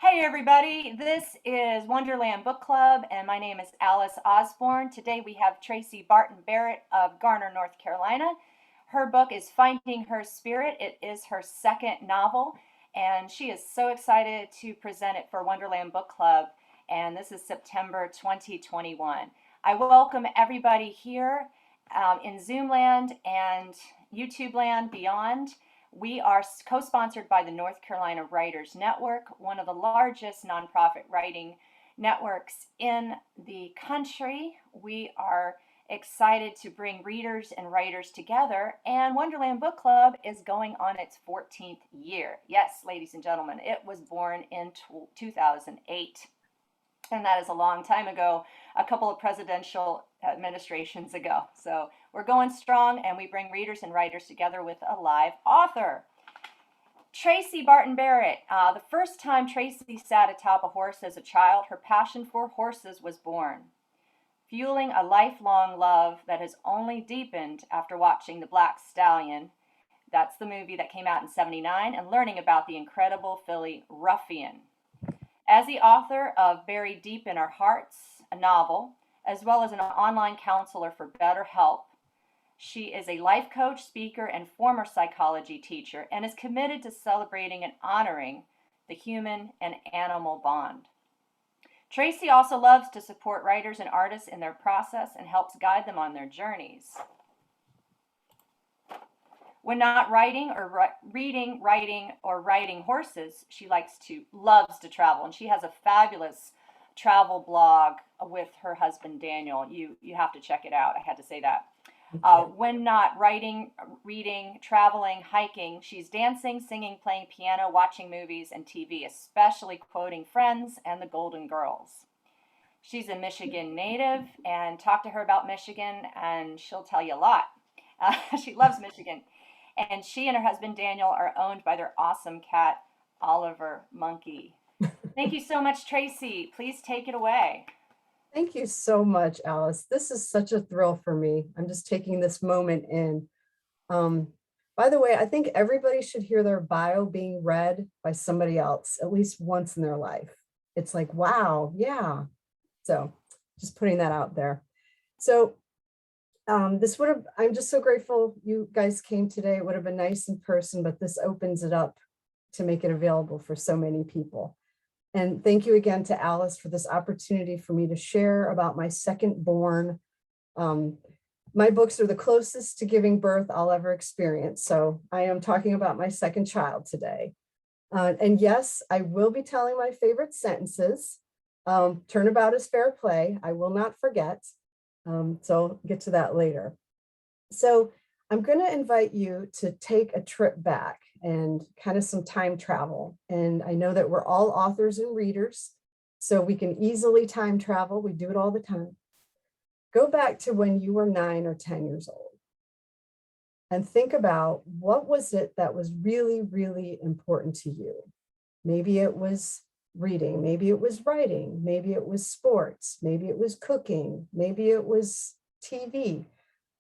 Hey everybody, this is Wonderland Book Club and my name is Alice Osborne. Today we have Tracie Barton-Barrett of Garner, North Carolina. Her book is Finding Her Spirit. It is her second novel and she is so excited to present it for Wonderland Book Club, and this is September 2021. I welcome everybody here in Zoom land and YouTube land beyond. We are co-sponsored by the North Carolina Writers Network, one of the largest nonprofit writing networks in the country. We are excited to bring readers and writers together, and Wonderland Book Club is going on its 14th year. Yes, ladies and gentlemen, it was born in 2008. And that is a long time ago, a couple of presidential administrations ago. So we're going strong, and we bring readers and writers together with a live author. Tracie Barton-Barrett. The first time Tracy sat atop a horse as a child, her passion for horses was born, fueling a lifelong love that has only deepened after watching the Black Stallion. That's the movie that came out in '79, and learning about the incredible filly Ruffian. As the author of Buried Deep in Our Hearts, a novel, as well as an online counselor for BetterHelp, she is a life coach, speaker, and former psychology teacher, and is committed to celebrating and honoring the human and animal bond. Tracy also loves to support writers and artists in their process and helps guide them on their journeys. When not writing or reading, writing, or riding horses, she loves to travel, and she has a fabulous travel blog with her husband Daniel. You have to check it out. I had to say that. When not writing, reading, traveling, hiking, she's dancing, singing, playing piano, watching movies and TV, especially quoting Friends and the Golden Girls. She's a Michigan native, and talk to her about Michigan and she'll tell you a lot. She loves Michigan. And she and her husband Daniel are owned by their awesome cat, Oliver Monkey. Thank you so much, Tracy. Please take it away. Thank you so much, Alice. This is such a thrill for me. I'm just taking this moment in. By the way, I think everybody should hear their bio being read by somebody else at least once in their life. It's like, wow, yeah. So just putting that out there. So I'm just so grateful you guys came today. It would have been nice in person, but this opens it up to make it available for so many people. And thank you again to Alice for this opportunity for me to share about my second born. My books are the closest to giving birth I'll ever experience. So I am talking about my second child today. And yes, I will be telling my favorite sentences. Turnabout is fair play. I will not forget. So I'll get to that later. So I'm going to invite you to take a trip back and kind of some time travel. And I know that we're all authors and readers, so we can easily time travel. We do it all the time. Go back to when you were 9 or 10 years old and think about what was it that was really, really important to you. Maybe it was reading, maybe it was writing, maybe it was sports, maybe it was cooking, maybe it was TV,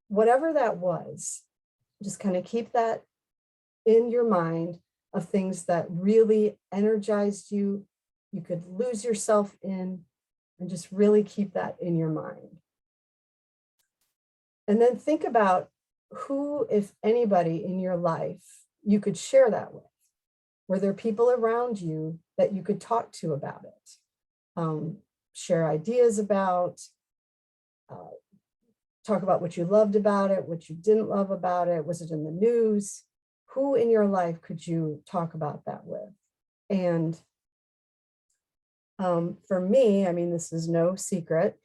whatever that was. Just kind of keep that in your mind of things that really energized you, you could lose yourself in, and just really keep that in your mind. And then think about who, if anybody in your life, you could share that with. Were there people around you that you could talk to about it, share ideas about, talk about what you loved about it, what you didn't love about it? Was it in the news? Who in your life could you talk about that with? And for me, I mean, this is no secret.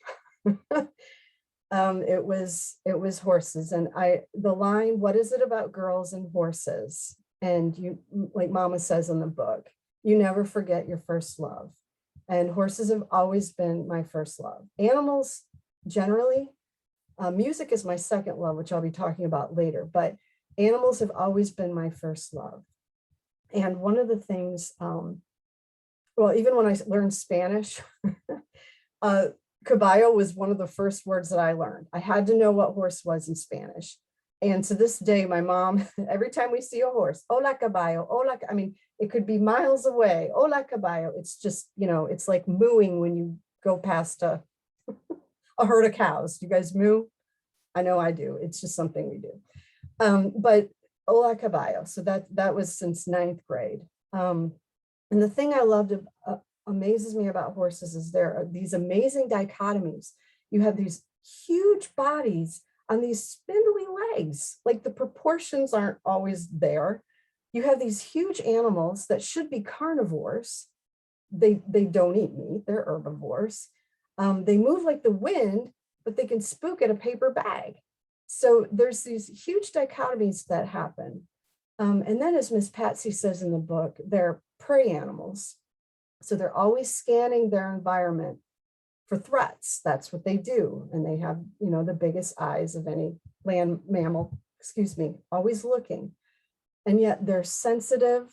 It was horses. And the line, what is it about girls and horses? And you, like Mama says in the book, you never forget your first love. And horses have always been my first love. Animals, generally, music is my second love, which I'll be talking about later, but animals have always been my first love. And one of the things, well, even when I learned Spanish, caballo was one of the first words that I learned. I had to know what horse was in Spanish. And to this day, my mom, every time we see a horse, hola caballo, hola, I mean, it could be miles away, hola caballo. It's just, it's like mooing when you go past a herd of cows. Do you guys moo? I know I do. It's just something we do. But hola caballo. So that was since ninth grade. And the thing I loved, amazes me about horses is there are these amazing dichotomies. You have these huge bodies on these spindly legs, like the proportions aren't always there. You have these huge animals that should be carnivores. They don't eat meat, they're herbivores. They move like the wind, but they can spook at a paper bag. So there's these huge dichotomies that happen. And then, as Miss Patsy says in the book, they're prey animals. So they're always scanning their environment for threats. That's what they do. And they have, the biggest eyes of any land mammal, always looking. And yet they're sensitive,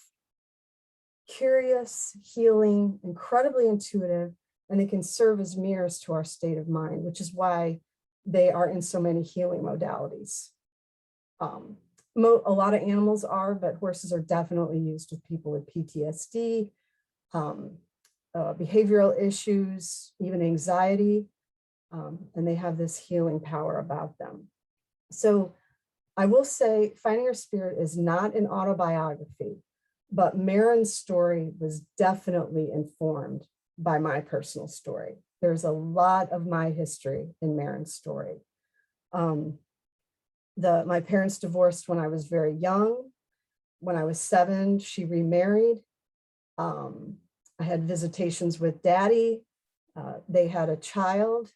curious, healing, incredibly intuitive, and they can serve as mirrors to our state of mind, which is why they are in so many healing modalities. A lot of animals are, but horses are definitely used with people with PTSD, behavioral issues, even anxiety, and they have this healing power about them. So I will say Finding Her Spirit is not an autobiography, but Maren's story was definitely informed by my personal story. There's a lot of my history in Maren's story. My parents divorced when I was very young. When I was 7, she remarried. I had visitations with Daddy. They had a child.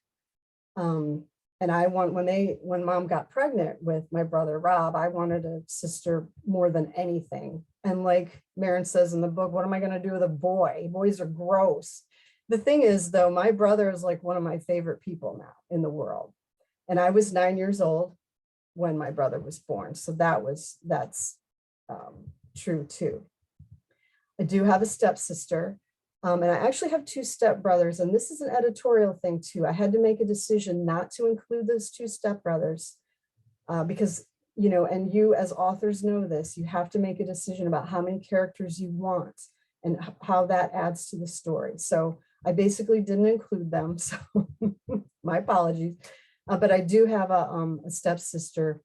And when Mom got pregnant with my brother Rob, I wanted a sister more than anything. And like Maren says in the book, what am I going to do with a boy? Boys are gross. The thing is, though, my brother is like one of my favorite people now in the world. And I was 9 years old when my brother was born. So that's true too. I do have a stepsister. And I actually have 2 stepbrothers, and this is an editorial thing too. I had to make a decision not to include those 2 stepbrothers because, and you as authors know this, you have to make a decision about how many characters you want and how that adds to the story. So I basically didn't include them, so my apologies. But I do have a stepsister.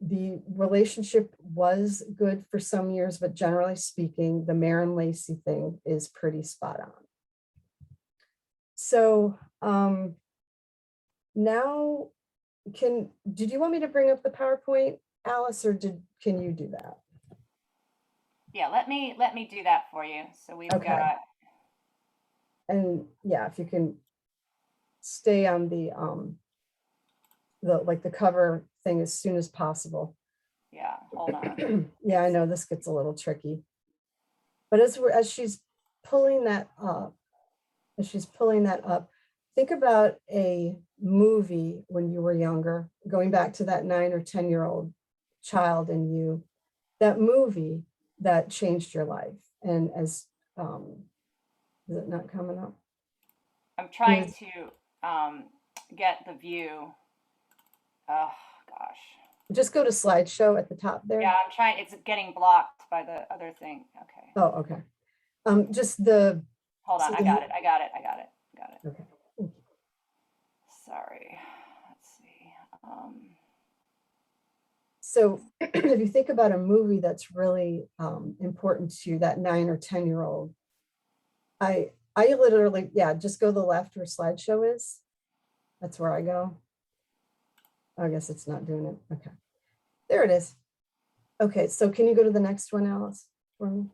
The relationship was good for some years, but generally speaking, the Maren Lacey thing is pretty spot on. So now, did you want me to bring up the PowerPoint, Alice, or can you do that? Yeah, let me do that for you. So we've got. And yeah, if you can stay on the cover thing as soon as possible. Yeah, hold on. Yeah, I know this gets a little tricky. But as she's pulling that up, think about a movie when you were younger, going back to that 9 or 10-year-old child in you, that movie that changed your life. And is it not coming up? I'm trying to get the view. Oh gosh. Just go to slideshow at the top there. Yeah, I'm trying. It's getting blocked by the other thing. Okay. Oh, okay. Just the. Hold on. I got it. Okay. Sorry. Let's see. So if you think about a movie that's really important to you, that 9 or 10-year-old, I literally, just go to the left where slideshow is. That's where I go. I guess it's not doing it. Okay. There it is. Okay, so can you go to the next one, Alice, for me?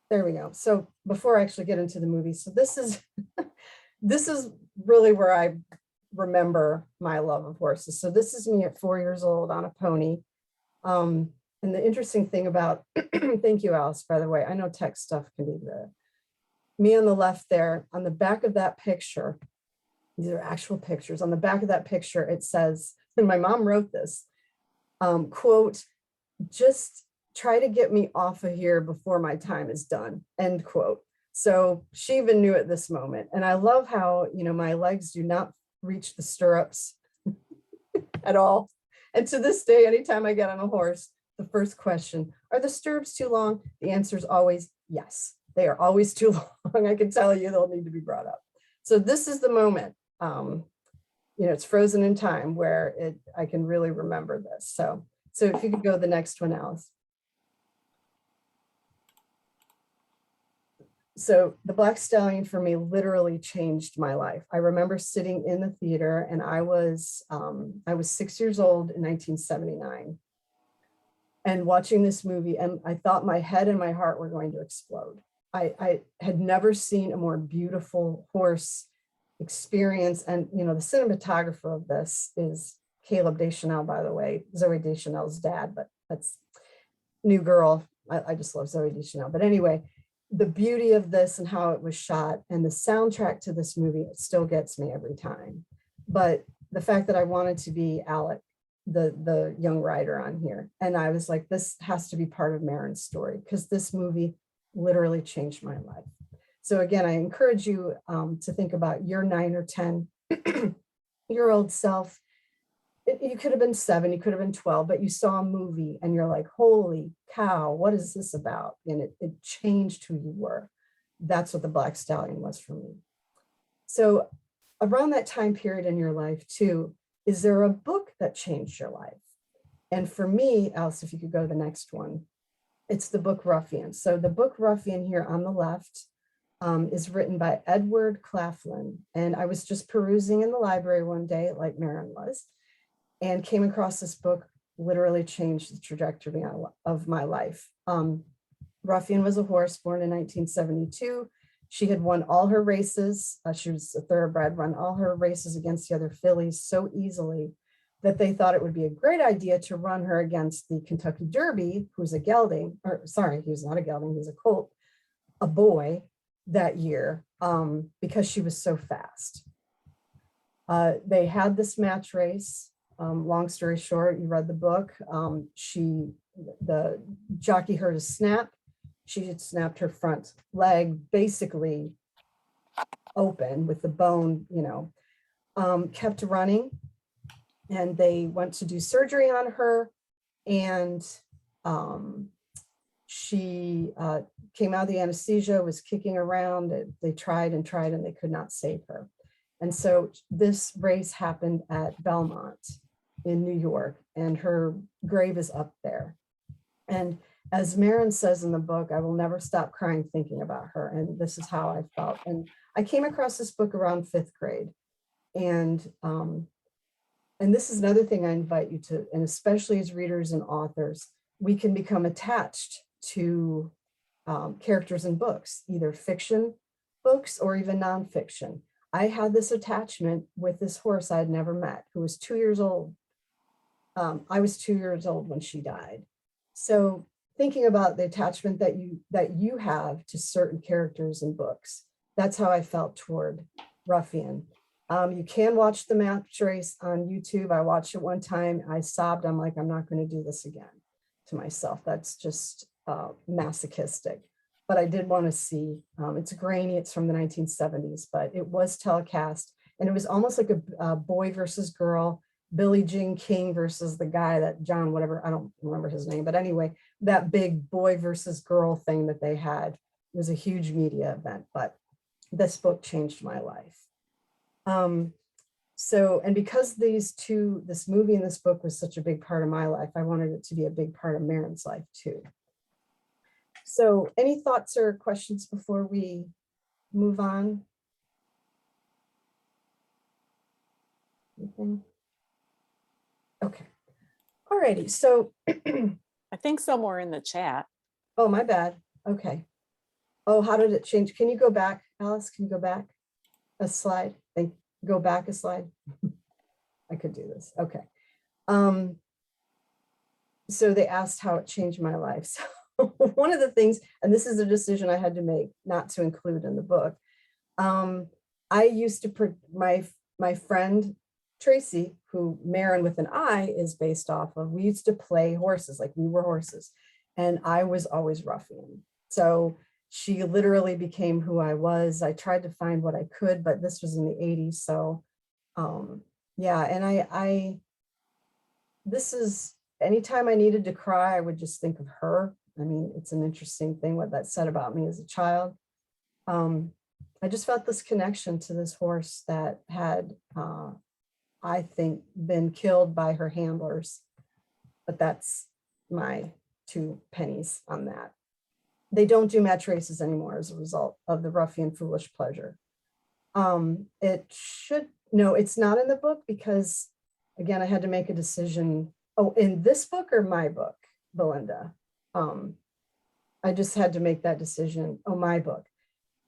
There we go. So before I actually get into the movie, so this is really where I remember my love of horses. So this is me at 4 years old on a pony. And the interesting thing about, thank you, Alice, by the way, I know tech stuff can be the, me on the left there, on the back of that picture, these are actual pictures. On the back of that picture, it says, and my mom wrote this, quote, just try to get me off of here before my time is done, end quote. So she even knew at this moment. And I love how, my legs do not reach the stirrups. at all. And to this day, anytime I get on a horse, the first question, are the stirrups too long? The answer is always yes. They are always too long. I can tell you they'll need to be brought up. So this is the moment, it's frozen in time where I can really remember this. So if you could go to the next one, Alice. So the Black Stallion for me literally changed my life. I remember sitting in the theater, and I was 6 years old in 1979 and watching this movie, and I thought my head and my heart were going to explode. I had never seen a more beautiful horse experience. And, the cinematographer of this is Caleb Deschanel, by the way, Zooey Deschanel's dad, but that's new girl. I just love Zooey Deschanel. But anyway, the beauty of this and how it was shot and the soundtrack to this movie, it still gets me every time. But the fact that I wanted to be Alec, the young rider on here, and I was like, this has to be part of Maren's story, because this movie literally changed my life. So again, I encourage you to think about your 9 or 10 year old self. You could have been 7, you could have been 12, but you saw a movie and you're like, holy cow, what is this about? And it changed who you were. That's what the Black Stallion was for me. So around that time period in your life too, is there a book that changed your life? And for me, Alice, if you could go to the next one, it's the book Ruffian. So the book Ruffian here on the left is written by Edward Claflin. And I was just perusing in the library one day, like Maren was, and came across this book, literally changed the trajectory of my life. Ruffian was a horse born in 1972. She had won all her races. She was a thoroughbred, run all her races against the other fillies so easily that they thought it would be a great idea to run her against the Kentucky Derby, who's a gelding, or sorry, he was not a gelding, he was a colt, a boy that year, because she was so fast. They had this match race. Long story short, you read the book. The jockey heard a snap. She had snapped her front leg basically open with the bone, kept running, and they went to do surgery on her, and she came out of the anesthesia, was kicking around. They tried and tried, and they could not save her. And so this race happened at Belmont in New York, and her grave is up there. And as Maren says in the book, I will never stop crying thinking about her. And this is how I felt. And I came across this book around 5th grade. And this is another thing I invite you to, and especially as readers and authors, we can become attached to characters in books, either fiction books or even nonfiction. I had this attachment with this horse I had never met, who was 2 years old. I was 2 years old when she died. So thinking about the attachment that you have to certain characters in books, that's how I felt toward Ruffian. You can watch the match race on YouTube. I watched it one time. I sobbed. I'm like, I'm not going to do this again to myself. That's just masochistic. But I did want to see. It's grainy. It's from the 1970s, but it was telecast. And it was almost like a boy versus girl, Billie Jean King versus the guy that John, whatever, I don't remember his name. But anyway, that big boy versus girl thing that they had was a huge media event. But this book changed my life. And because this movie and this book was such a big part of my life, I wanted it to be a big part of Maren's life too. So any thoughts or questions before we move on? Anything? Okay. All righty. So I think somewhere in the chat. Oh, my bad. Okay. Oh, how did it change? Can you go back, Alice? Can you go back a slide? Go back a slide. I could do this. Okay. So they asked how it changed my life. So one of the things, and this is a decision I had to make not to include in the book. I used to, my friend Tracy, who Maren with an I is based off of, we used to play horses, like we were horses. And I was always Ruffian. So she literally became who I was. I tried to find what I could, but this was in the 80s. So yeah, and this is, anytime I needed to cry, I would just think of her. I mean, it's an interesting thing what that said about me as a child. I just felt this connection to this horse that had, I think, been killed by her handlers, but that's my 2 pennies on that. They don't do match races anymore as a result of the Ruffian foolish pleasure. It should, no, it's not in the book because, again, I had to make a decision. Oh, in this book or my book, Belinda? I just had to make that decision. Oh, my book.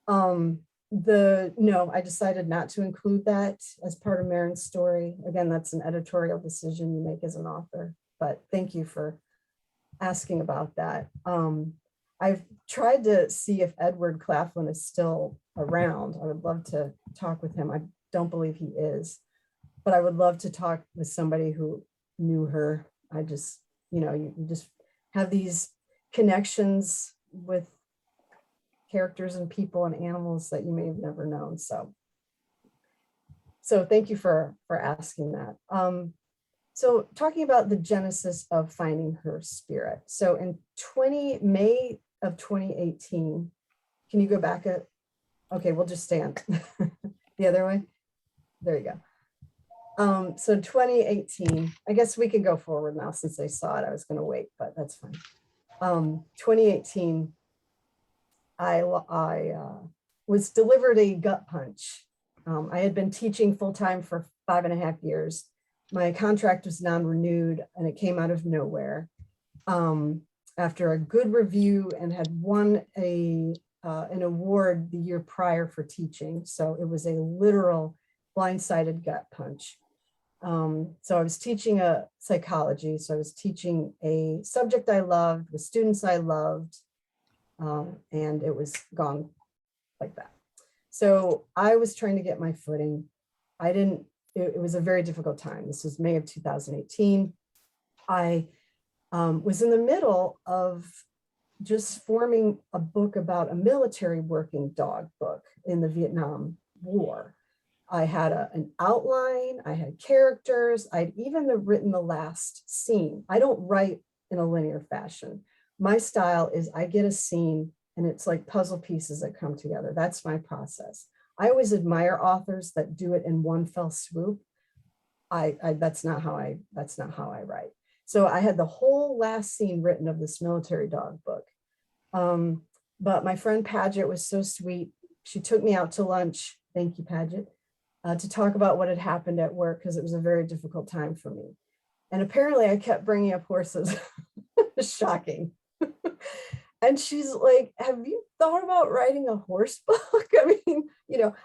No, I decided not to include that as part of Maren's story. Again, that's an editorial decision you make as an author, but thank you for asking about that. I've tried to see if Edward Claflin is still around. I would love to talk with him. I don't believe he is, but I would love to talk with somebody who knew her. I just, you just have these connections with characters and people and animals that you may have never known. So thank you for asking that. So talking about the genesis of finding her spirit. So in May of 2018, can you go back okay, we'll just stand the other way. There you go. So 2018, I guess we can go forward now since they saw it. I was going to wait, but that's fine. 2018, I was delivered a gut punch. I had been teaching full-time for 5.5 years. My contract was non-renewed and it came out of nowhere. After a good review and had won an award the year prior for teaching. So it was a literal blindsided gut punch. So I was teaching psychology. So I was teaching a subject I loved with students I loved. And it was gone like that. So I was trying to get my footing. It was a very difficult time. This was May of 2018. I was in the middle of just forming a book about a military working dog book in the Vietnam War. I had an outline, I had characters, I'd even written the last scene. I don't write in a linear fashion. My style is I get a scene and it's like puzzle pieces that come together. That's my process. I always admire authors that do it in one fell swoop. That's not how I write. So I had the whole last scene written of this military dog book. But my friend Paget was so sweet. She took me out to lunch. Thank you, Paget, to talk about what had happened at work because it was a very difficult time for me. And apparently I kept bringing up horses. Shocking. And she's like, have you thought about writing a horse book? I mean,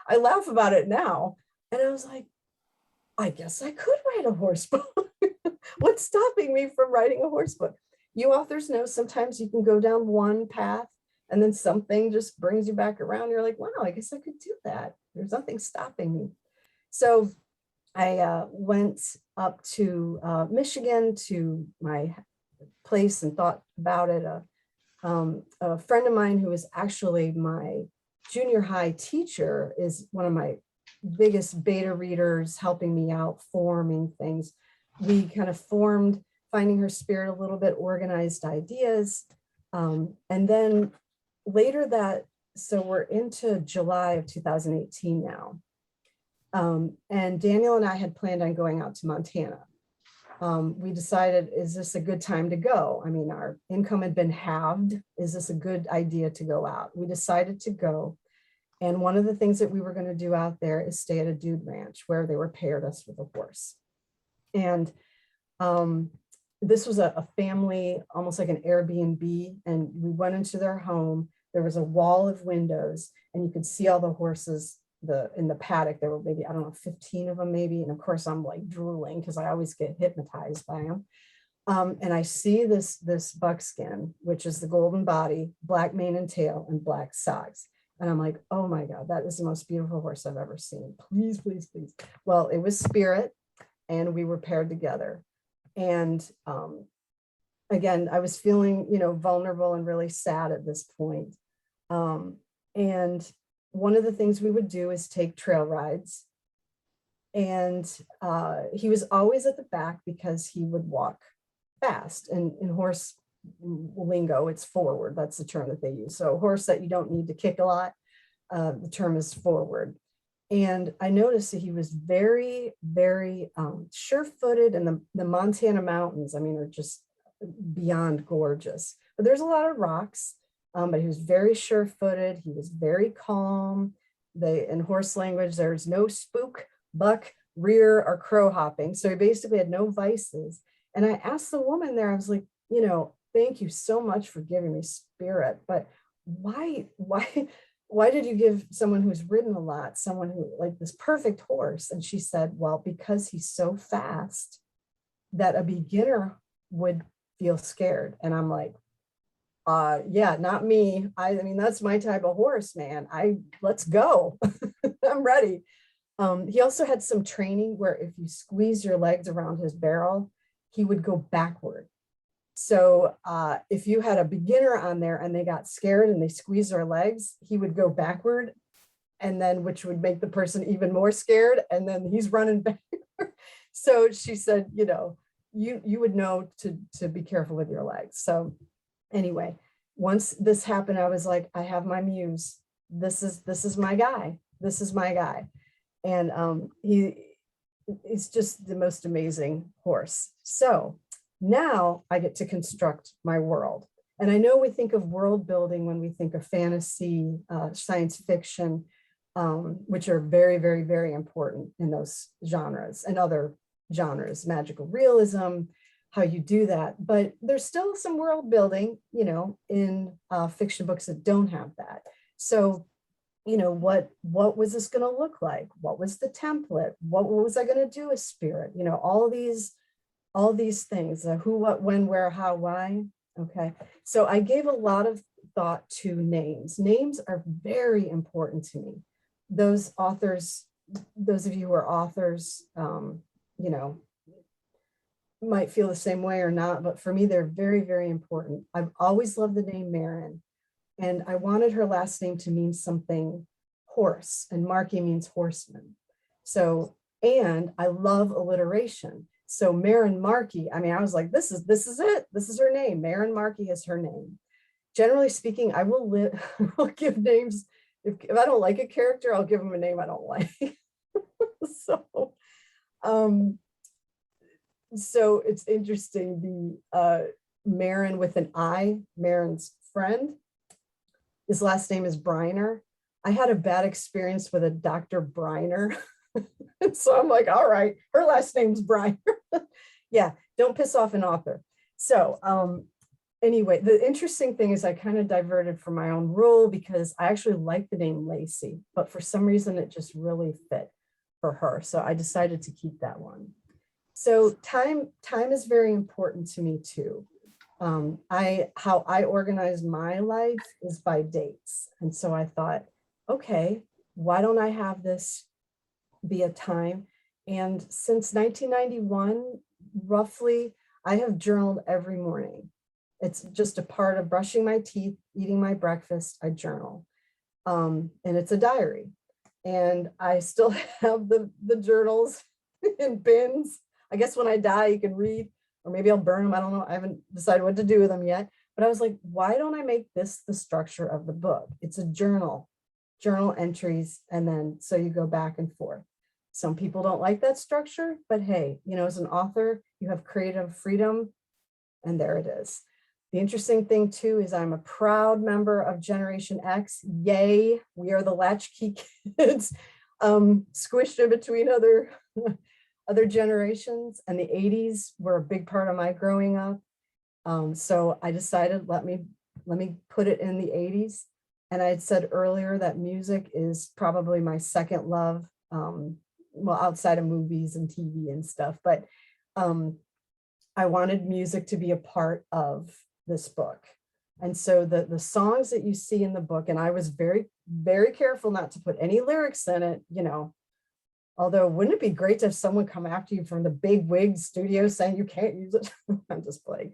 I laugh about it now. And I was like, I guess I could write a horse book. What's stopping me from writing a horse book? You authors know sometimes you can go down one path and then something just brings you back around. You're like, wow, I guess I could do that. There's nothing stopping me. So I went up to Michigan to my place and thought about it. A friend of mine who is actually my junior high teacher is one of my biggest beta readers, helping me out, forming things. We kind of formed Finding Her Spirit a little bit, organized ideas. And then later so we're into July of 2018 now. And Daniel and I had planned on going out to Montana. We decided, is this a good time to go? I mean, our income had been halved. Is this a good idea to go out? We decided to go. And one of the things that we were going to do out there is stay at a dude ranch where they were paired us with a horse. And this was a family, almost like an Airbnb. And we went into their home. There was a wall of windows and you could see all the horses in the paddock. There were maybe, I don't know, 15 of them maybe. And of course I'm like drooling because I always get hypnotized by them. And I see this buckskin, which is the golden body, black mane and tail, and black socks. And I'm like, oh my God, that is the most beautiful horse I've ever seen. Please, please, please. Well, it was Spirit and we were paired together. And again, I was feeling, vulnerable and really sad at this point. And one of the things we would do is take trail rides. And he was always at the back because he would walk fast. And in horse lingo, it's forward. That's the term that they use. So a horse that you don't need to kick a lot, the term is forward. And I noticed that he was very, very sure-footed, and the Montana mountains, I mean, are just beyond gorgeous. But there's a lot of rocks, but he was very sure-footed. He was very calm. In horse language, there's no spook, buck, rear, or crow hopping. So he basically had no vices. And I asked the woman there, I was like, thank you so much for giving me spirit, but why did you give someone who's ridden a lot, someone who like this perfect horse? And she said, well, because he's so fast that a beginner would feel scared. And I'm like, yeah, not me. I mean, that's my type of horse, man. Let's go. I'm ready. He also had some training where if you squeeze your legs around his barrel, he would go backward. So if you had a beginner on there and they got scared and they squeezed their legs, he would go backward, and then which would make the person even more scared. And then he's running back. So she said, you would know to be careful with your legs. So anyway, once this happened, I was like, I have my muse. This is my guy. This is my guy. And he's just the most amazing horse. So now I get to construct my world. And I know we think of world building when we think of fantasy, science fiction, which are very, very, very important in those genres and other genres, magical realism, how you do that. But there's still some world building, in fiction books that don't have that. So, what was this going to look like? What was the template? What was I going to do with spirit? All these things, who, what, when, where, how, why. Okay. So I gave a lot of thought to names. Names are very important to me. Those authors, those of you who are authors, might feel the same way or not, but for me, they're very, very important. I've always loved the name Maren, and I wanted her last name to mean something horse, and Markey means horseman. So, and I love alliteration. So Maren Markey, I mean, I was like, this is it. This is her name. Maren Markey is her name. Generally speaking, I will give names. If I don't like a character, I'll give them a name I don't like. So it's interesting. The Maren with an I, Maren's friend, his last name is Briner. I had a bad experience with a Dr. Briner. So I'm like, all right, her last name's Briner. Yeah, don't piss off an author. So anyway, the interesting thing is I kind of diverted from my own rule because I actually like the name Lacey, but for some reason it just really fit for her. So I decided to keep that one. So time is very important to me too. How I organize my life is by dates. And so I thought, okay, why don't I have this be a time? And since 1991, roughly, I have journaled every morning. It's just a part of brushing my teeth, eating my breakfast, I journal. And it's a diary. And I still have the journals in bins. I guess when I die, you can read, or maybe I'll burn them. I don't know. I haven't decided what to do with them yet. But I was like, why don't I make this the structure of the book? It's a journal entries. And then so you go back and forth. Some people don't like that structure, but hey, as an author, you have creative freedom, and there it is. The interesting thing too is I'm a proud member of Generation X. Yay, we are the latchkey kids, squished in between other generations, and the 80s were a big part of my growing up. So I decided, let me put it in the 80s. And I had said earlier that music is probably my second love. Well, outside of movies and TV and stuff, but I wanted music to be a part of this book. And so the songs that you see in the book, and I was very, very careful not to put any lyrics in it, although wouldn't it be great to have someone come after you from the big wig studio saying you can't use it? I'm just playing.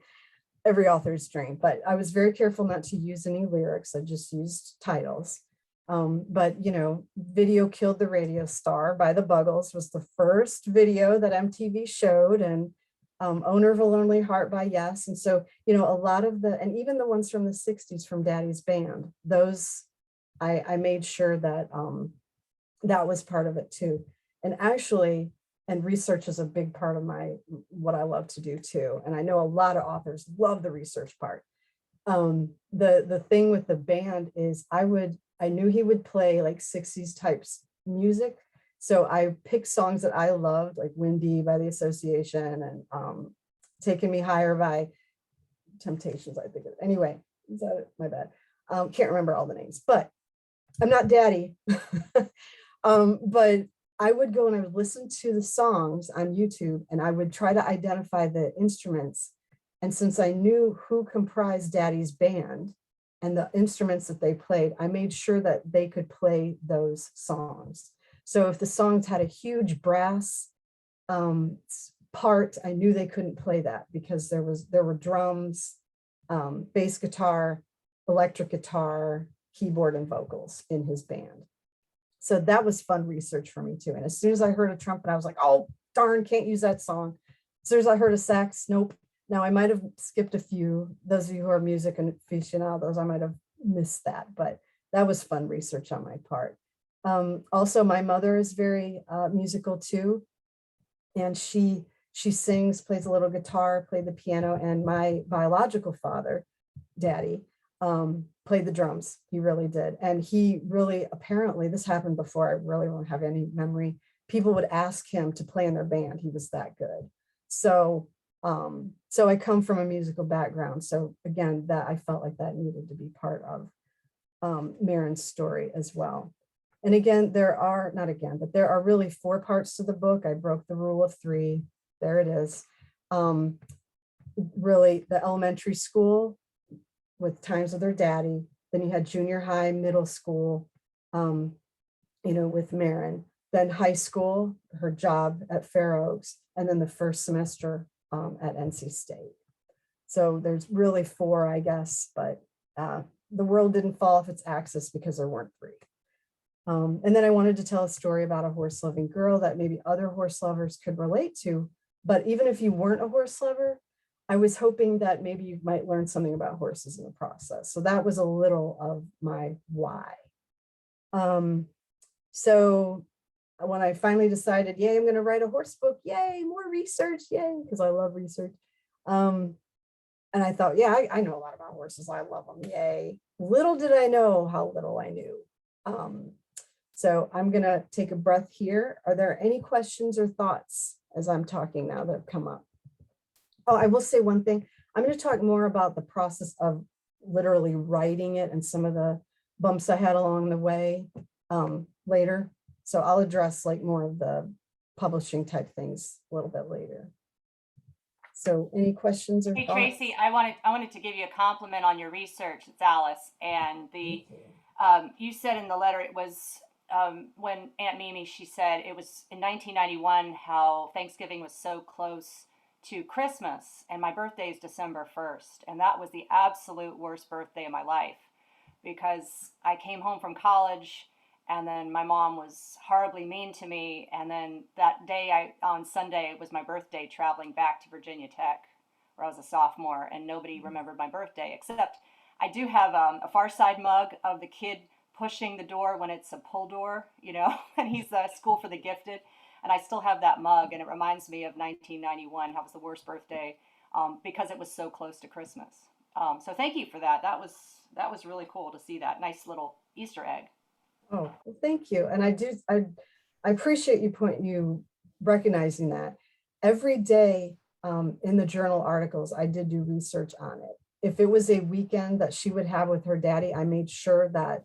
Every author's dream, but I was very careful not to use any lyrics. I just used titles. But you know, Video Killed the Radio Star by the Buggles was the first video that MTV showed, and Owner of a Lonely Heart by Yes. And so, you know, a lot of the, and even the ones from the 60s from Daddy's band, those I made sure that that was part of it too. And actually, and research is a big part of what I love to do too. And I know a lot of authors love the research part. The thing with the band is I knew he would play like 60s types music. So I picked songs that I loved, like Windy by the Association and Taking Me Higher by Temptations, I think. Anyway, is that it? My bad. Can't remember all the names, but I'm not Daddy. But I would go and I would listen to the songs on YouTube and I would try to identify the instruments. And since I knew who comprised Daddy's band and the instruments that they played, I made sure that they could play those songs. So if the songs had a huge brass part, I knew they couldn't play that because there were drums, bass guitar, electric guitar, keyboard, and vocals in his band. So that was fun research for me too. And as soon as I heard a trumpet, I was like, oh, darn, can't use that song. As soon as I heard a sax, nope. Now I might have skipped a few. Those of you who are music aficionados, I might have missed that, but that was fun research on my part. Also, my mother is very musical too. And she sings, plays a little guitar, played the piano, and my biological father, Daddy, played the drums. He really did. And he really, apparently, this happened before I really don't have any memory. People would ask him to play in their band. He was that good. So I come from a musical background. So again, that I felt like that needed to be part of Maren's story as well. And again, there are really 4 parts to the book. I broke the rule of 3. There it is. Really, the elementary school with times with her daddy. Then you had junior high, middle school, with Maren. Then high school, her job at Fair Oaks, and then the first semester at NC State. So there's really 4, I guess, but the world didn't fall off its axis because there weren't 3. And then I wanted to tell a story about a horse-loving girl that maybe other horse lovers could relate to. But even if you weren't a horse lover, I was hoping that maybe you might learn something about horses in the process. So that was a little of my why. So when I finally decided, yay, I'm going to write a horse book, yay, more research, yay, because I love research. And I thought, yeah, I know a lot about horses. I love them, yay. Little did I know how little I knew. So I'm going to take a breath here. Are there any questions or thoughts as I'm talking now that have come up? Oh, I will say one thing. I'm going to talk more about the process of literally writing it and some of the bumps I had along the way later. So I'll address like more of the publishing type things a little bit later. So any questions or Hey, thoughts? Tracy, I wanted to give you a compliment on your research. It's Alice. And you said in the letter, it was when Aunt Mimi, she said it was in 1991 how Thanksgiving was so close to Christmas, and my birthday is December 1st, and that was the absolute worst birthday of my life because I came home from college and then my mom was horribly mean to me, and then that day on Sunday was my birthday, traveling back to Virginia Tech where I was a sophomore, and nobody remembered my birthday except I do have a Far Side mug of the kid pushing the door when it's a pull door, and he's a School for the Gifted. And I still have that mug, and it reminds me of 1991, how it was the worst birthday because it was so close to Christmas. So thank you for that. That was really cool to see that nice little Easter egg. Oh, well, thank you. And I appreciate you recognizing that. Every day in the journal articles, I did do research on it. If it was a weekend that she would have with her daddy, I made sure that.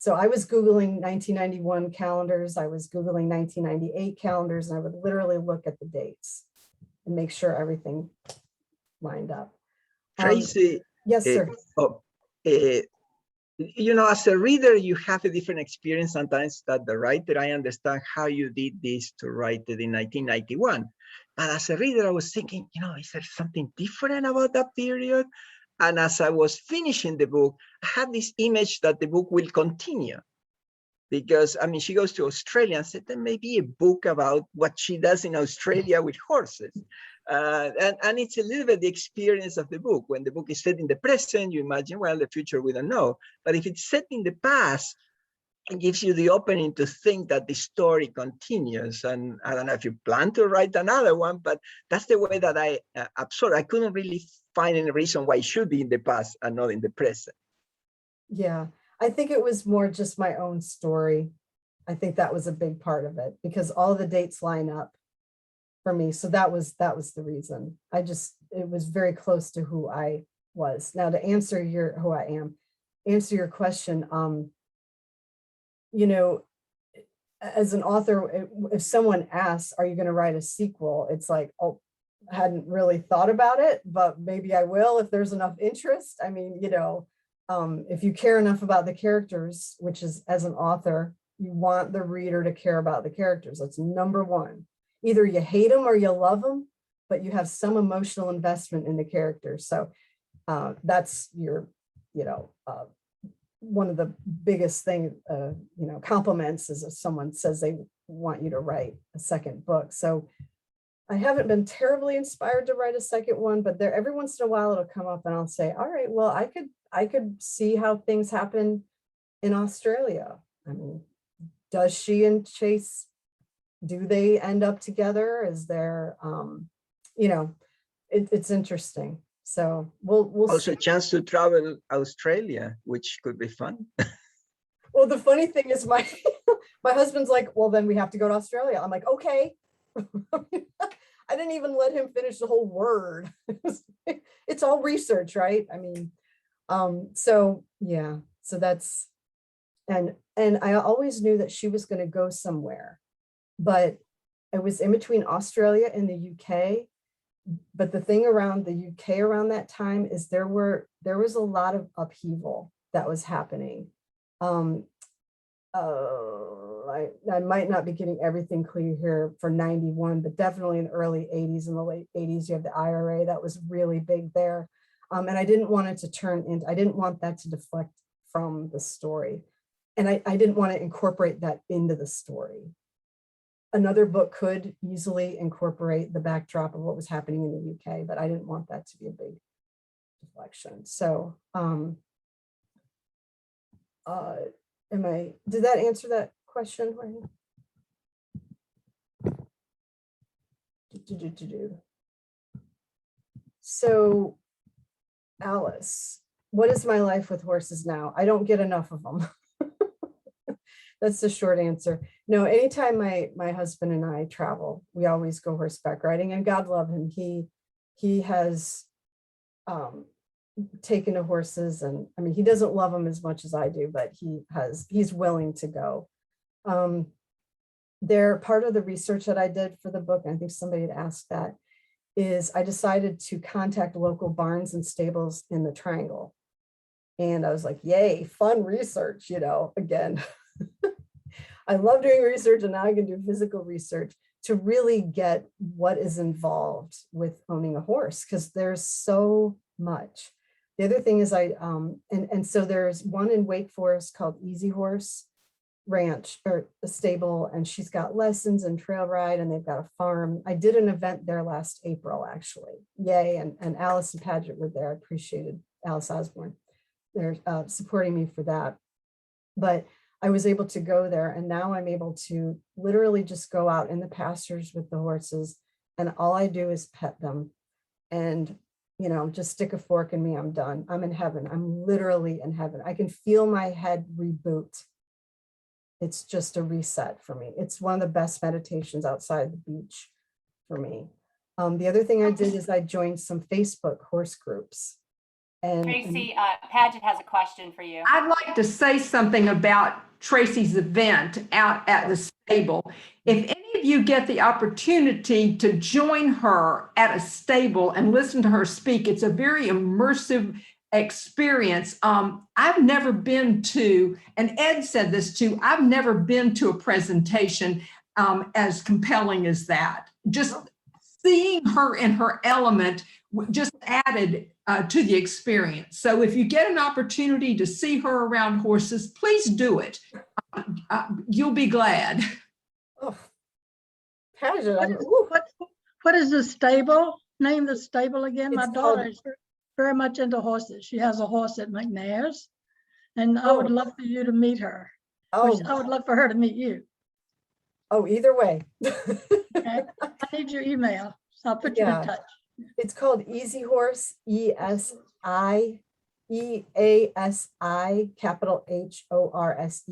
So I was Googling 1991 calendars. I was Googling 1998 calendars, and I would literally look at the dates and make sure everything lined up. Tracy. Yes, sir. As a reader, you have a different experience sometimes than the writer. I understand how you did this to write it in 1991. But as a reader, I was thinking, is there something different about that period? And as I was finishing the book, I had this image that the book will continue. Because, I mean, she goes to Australia and said there may be a book about what she does in Australia with horses. And it's a little bit the experience of the book. When the book is set in the present, you imagine, well, the future we don't know. But if it's set in the past, it gives you the opening to think that the story continues. And I don't know if you plan to write another one, but that's the way that I absorb. I couldn't really find any reason why it should be in the past and not in the present. Yeah, I think it was more just my own story. I think that was a big part of it because all the dates line up for me. So that was the reason. It was very close to who I was. Now to answer answer your question, you know, as an author, if someone asks, are you going to write a sequel? It's like, oh, I hadn't really thought about it, but maybe I will if there's enough interest. I mean, you know, if you care enough about the characters, which is as an author, you want the reader to care about the characters. That's number one. Either you hate them or you love them, but you have some emotional investment in the characters. So that's your, you know, one of the biggest thing, you know, compliments is if someone says they want you to write a second book. So I haven't been terribly inspired to write a second one, but there every once in a while it'll come up and I'll say, all right, well, I could see how things happen in Australia. I mean, does she and Chase, do they end up together? Is there, you know, it's interesting. So we'll also see. a chance to travel Australia, which could be fun. Well, the funny thing is my husband's like, well, then we have to go to Australia. I'm like, okay. I didn't even let him finish the whole word. It's all research, right? I mean, so yeah, so that's, and I always knew that she was going to go somewhere, but it was in between Australia and the UK. But the thing around the UK around that time is there was a lot of upheaval that was happening. I might not be getting everything clear here for 91, but definitely in the early 80s and the late 80s, you have the IRA that was really big there. And I didn't want it to turn into, I didn't want that to deflect from the story. And I didn't want to incorporate that into the story. Another book could easily incorporate the backdrop of what was happening in the UK, but I didn't want that to be a big deflection. So, did that answer that question? So, Alice, what is my life with horses now? I don't get enough of them. That's the short answer. No, anytime my husband and I travel, we always go horseback riding, and God love him. He has taken to horses, and I mean, he doesn't love them as much as I do, but he's willing to go. They're part of the research that I did for the book. And I think somebody had asked that, is I decided to contact local barns and stables in the Triangle. And I was like, yay, fun research, you know, again. I love doing research, and now I can do physical research to really get what is involved with owning a horse, because there's so much. The other thing is and so there's one in Wake Forest called Easy Horse Ranch, or a stable, and she's got lessons and trail ride, and they've got a farm. I did an event there last April, actually. Yay. And Alice and Paget were there. I appreciated Alice Osborne. They're supporting me for that. But I was able to go there, and now I'm able to literally just go out in the pastures with the horses, and all I do is pet them, and, you know, just stick a fork in me, I'm done. I'm in heaven. I'm literally in heaven. I can feel my head reboot. It's just a reset for me. It's one of the best meditations outside the beach for me. The other thing I did is I joined some Facebook horse groups. And Tracy, Paget has a question for you. I'd like to say something about Tracy's event out at the stable. If any of you get the opportunity to join her at a stable and listen to her speak, it's a very immersive experience. I've never been to, and Ed said this too, I've never been to a presentation as compelling as that. Just seeing her in her element just added to the experience. So if you get an opportunity to see her around horses, please do it. You'll be glad. Oh, Paget, What is the stable? Name the stable again. My It's daughter called- is very much into horses. She has a horse at McNair's, and I would Oh. love for you to meet her. Or I oh, would love for her to meet you. either way. Okay? I need your email, so I'll put you Yeah. in touch. It's called Easy Horse, ESI, capital HORSE,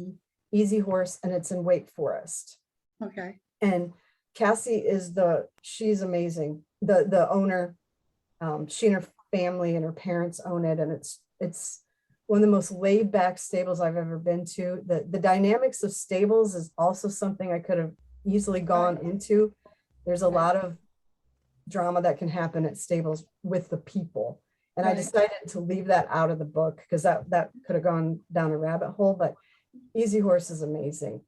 Easy Horse, and it's in Wake Forest. Okay. And Cassie she's amazing. The owner, she and her family and her parents own it, and it's one of the most laid back stables I've ever been to. The dynamics of stables is also something I could have easily gone into. There's a lot of drama that can happen at stables with the people. And I Right. decided to leave that out of the book because that could have gone down a rabbit hole, but Easy Horse is amazing.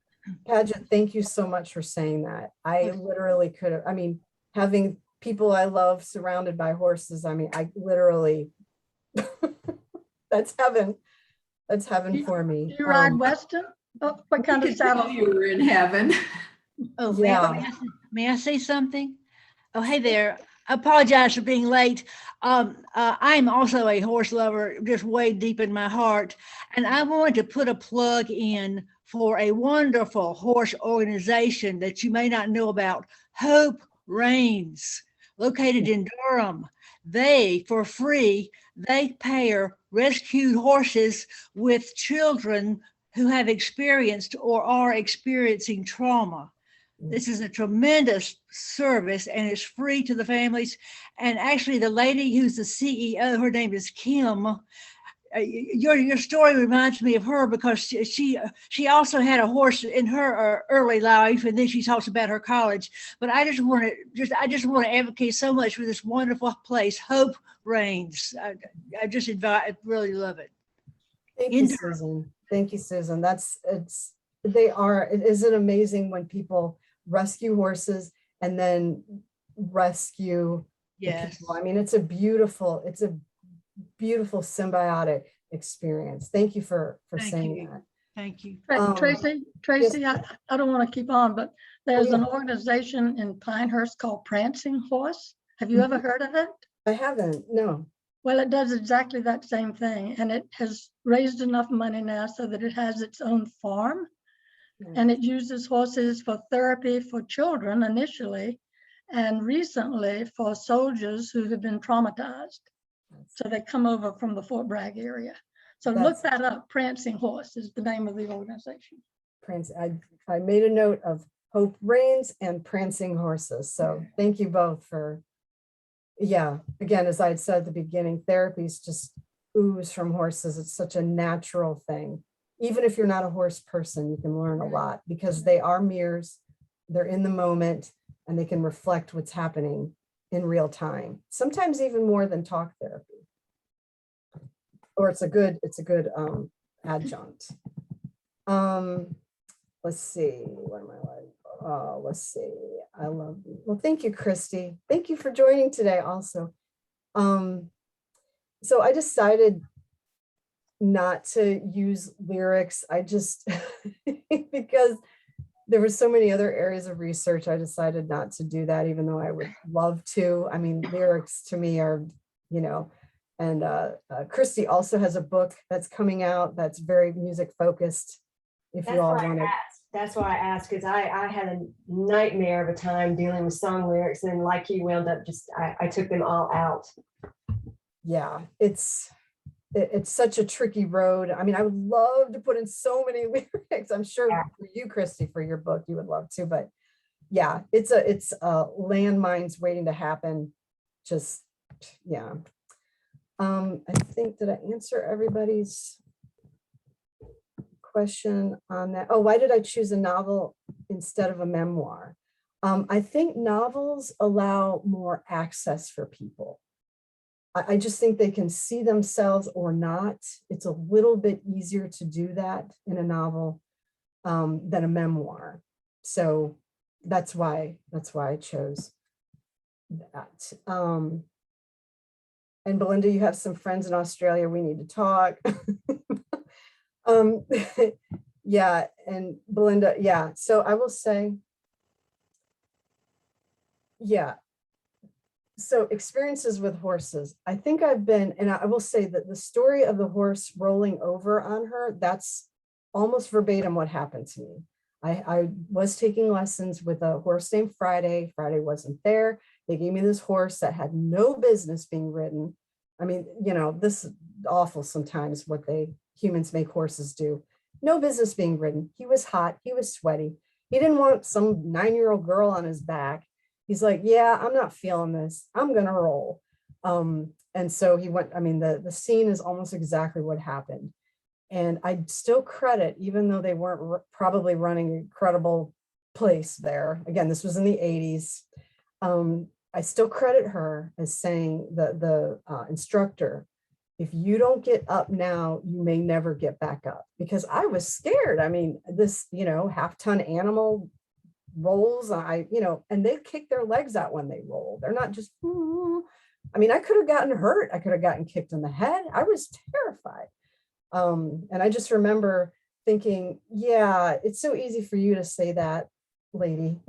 Paget, thank you so much for saying that. I literally could have, having people I love surrounded by horses, I literally, that's heaven. That's heaven for me. Do you ride Weston? Oh, what kind of saddle? You were in heaven. Oh, Yeah. may I say something? Oh, hey there. I apologize for being late. I'm also a horse lover, just way deep in my heart. And I wanted to put a plug in for a wonderful horse organization that you may not know about, Hope Reigns, located in Durham. They, for free, they pair rescued horses with children who have experienced or are experiencing trauma. This is a tremendous service and it's free to the families. And actually the lady who's the CEO, her name is Kim. Your story reminds me of her because she also had a horse in her early life, and then she talks about her college. But I just want to advocate so much for this wonderful place, Hope Reigns. I really love it. Thank you, Susan. Thank you, Susan. Isn't it amazing when people rescue horses and then rescue the Yes. people? It's a beautiful symbiotic experience. Thank you for Thank saying you. that. Thank you. Tracy, I don't want to keep on, but there's yeah. an organization in Pinehurst called Prancing Horse. Have you ever heard of it? I haven't, no. Well, it does exactly that same thing, and it has raised enough money now so that it has its own farm, and it uses horses for therapy for children initially, and recently for soldiers who have been traumatized. So they come over from the Fort Bragg area. So look that up. Prancing Horse is the name of the organization. I made a note of Hope Reigns and Prancing Horses. So thank you both for, again, as I had said at the beginning, therapies just ooze from horses. It's such a natural thing. Even if you're not a horse person, you can learn a lot because they are mirrors, they're in the moment, and they can reflect what's happening in real time, sometimes even more than talk therapy. Or it's a good adjunct. Let's see, what am I like? Let's see, I love you. Well, thank you, Christy. Thank you for joining today also. So I decided not to use lyrics. I just, because there were so many other areas of research, I decided not to do that, even though I would love to. Lyrics to me are, and Christy also has a book that's coming out that's very music focused. If you all want to. That's why I asked, because I had a nightmare of a time dealing with song lyrics, and like you wound up I took them all out. Yeah, it's such a tricky road. I would love to put in so many lyrics. I'm sure for you, Christy, for your book, you would love to, but yeah, it's a landmines waiting to happen. Just, yeah. I think, did I answer everybody's question on that? Oh, why did I choose a novel instead of a memoir? I think novels allow more access for people. I just think they can see themselves or not. It's a little bit easier to do that in a novel than a memoir. So that's why I chose that. And Belinda, you have some friends in Australia. We need to talk. Yeah, and Belinda, yeah. So I will say, yeah. So experiences with horses. I think I've been, and I will say that the story of the horse rolling over on her, that's almost verbatim what happened to me. I was taking lessons with a horse named Friday. Friday wasn't there. They gave me this horse that had no business being ridden. I mean, you know, this is awful sometimes what humans make horses do. No business being ridden. He was hot. He was sweaty. He didn't want some 9-year-old girl on his back. He's like, yeah, I'm not feeling this. I'm going to roll. And so he went, I mean, the scene is almost exactly what happened. And I still credit, even though they weren't probably running an incredible place there. Again, this was in the 80s. I still credit her as saying, the instructor, if you don't get up now, you may never get back up, because I was scared. I mean, this, you know, half-ton animal rolls, and they kick their legs out when they roll. They're not just, I mean, I could have gotten hurt. I could have gotten kicked in the head. I was terrified. And I just remember thinking, yeah, it's so easy for you to say that, lady.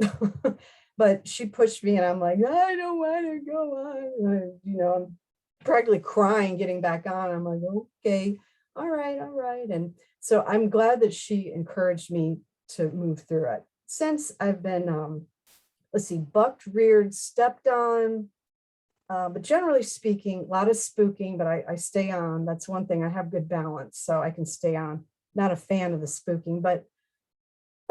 But she pushed me and I'm like, I don't want to go on. I'm practically crying, getting back on. I'm like, okay, all right. And so I'm glad that she encouraged me to move through it. Since I've been, bucked, reared, stepped on, but generally speaking, a lot of spooking, but I stay on. That's one thing. I have good balance, so I can stay on. Not a fan of the spooking, but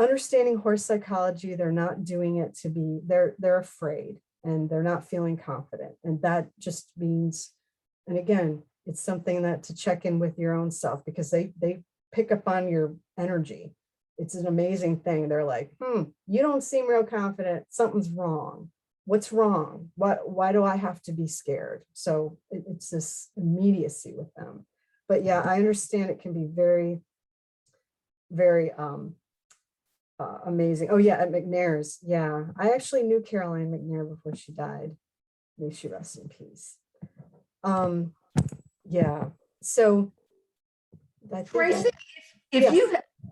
understanding horse psychology, they're not doing it to be, they're afraid and they're not feeling confident. And that just means, and again, it's something that to check in with your own self, because they pick up on your energy. It's an amazing thing. They're like, you don't seem real confident. Something's wrong. What's wrong? Why do I have to be scared? So it's this immediacy with them. But yeah, I understand it can be very, very amazing. Oh yeah, at McNair's. Yeah, I actually knew Caroline McNair before she died. May she rest in peace. Yeah. So I think Tracy,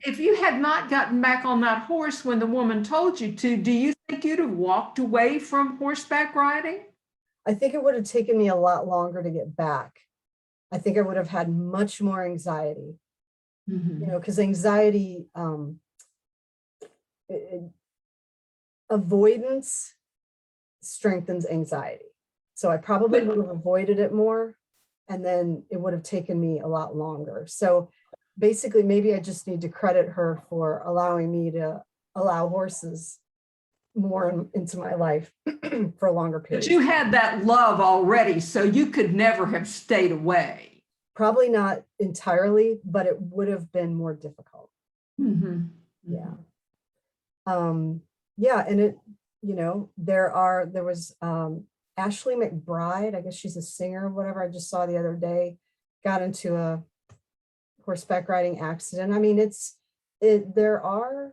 if you had not gotten back on that horse when the woman told you to, do you think you'd have walked away from horseback riding? I think it would have taken me a lot longer to get back. I think I would have had much more anxiety, because anxiety, avoidance strengthens anxiety. So I probably would have avoided it more, and then it would have taken me a lot longer. So basically, maybe I just need to credit her for allowing me to allow horses more into my life for a longer period. But you had that love already, so you could never have stayed away. Probably not entirely, but it would have been more difficult. Yeah. Yeah, and it, there was Ashley McBride, I guess she's a singer or whatever, I just saw the other day, got into a horseback riding accident. I mean, there are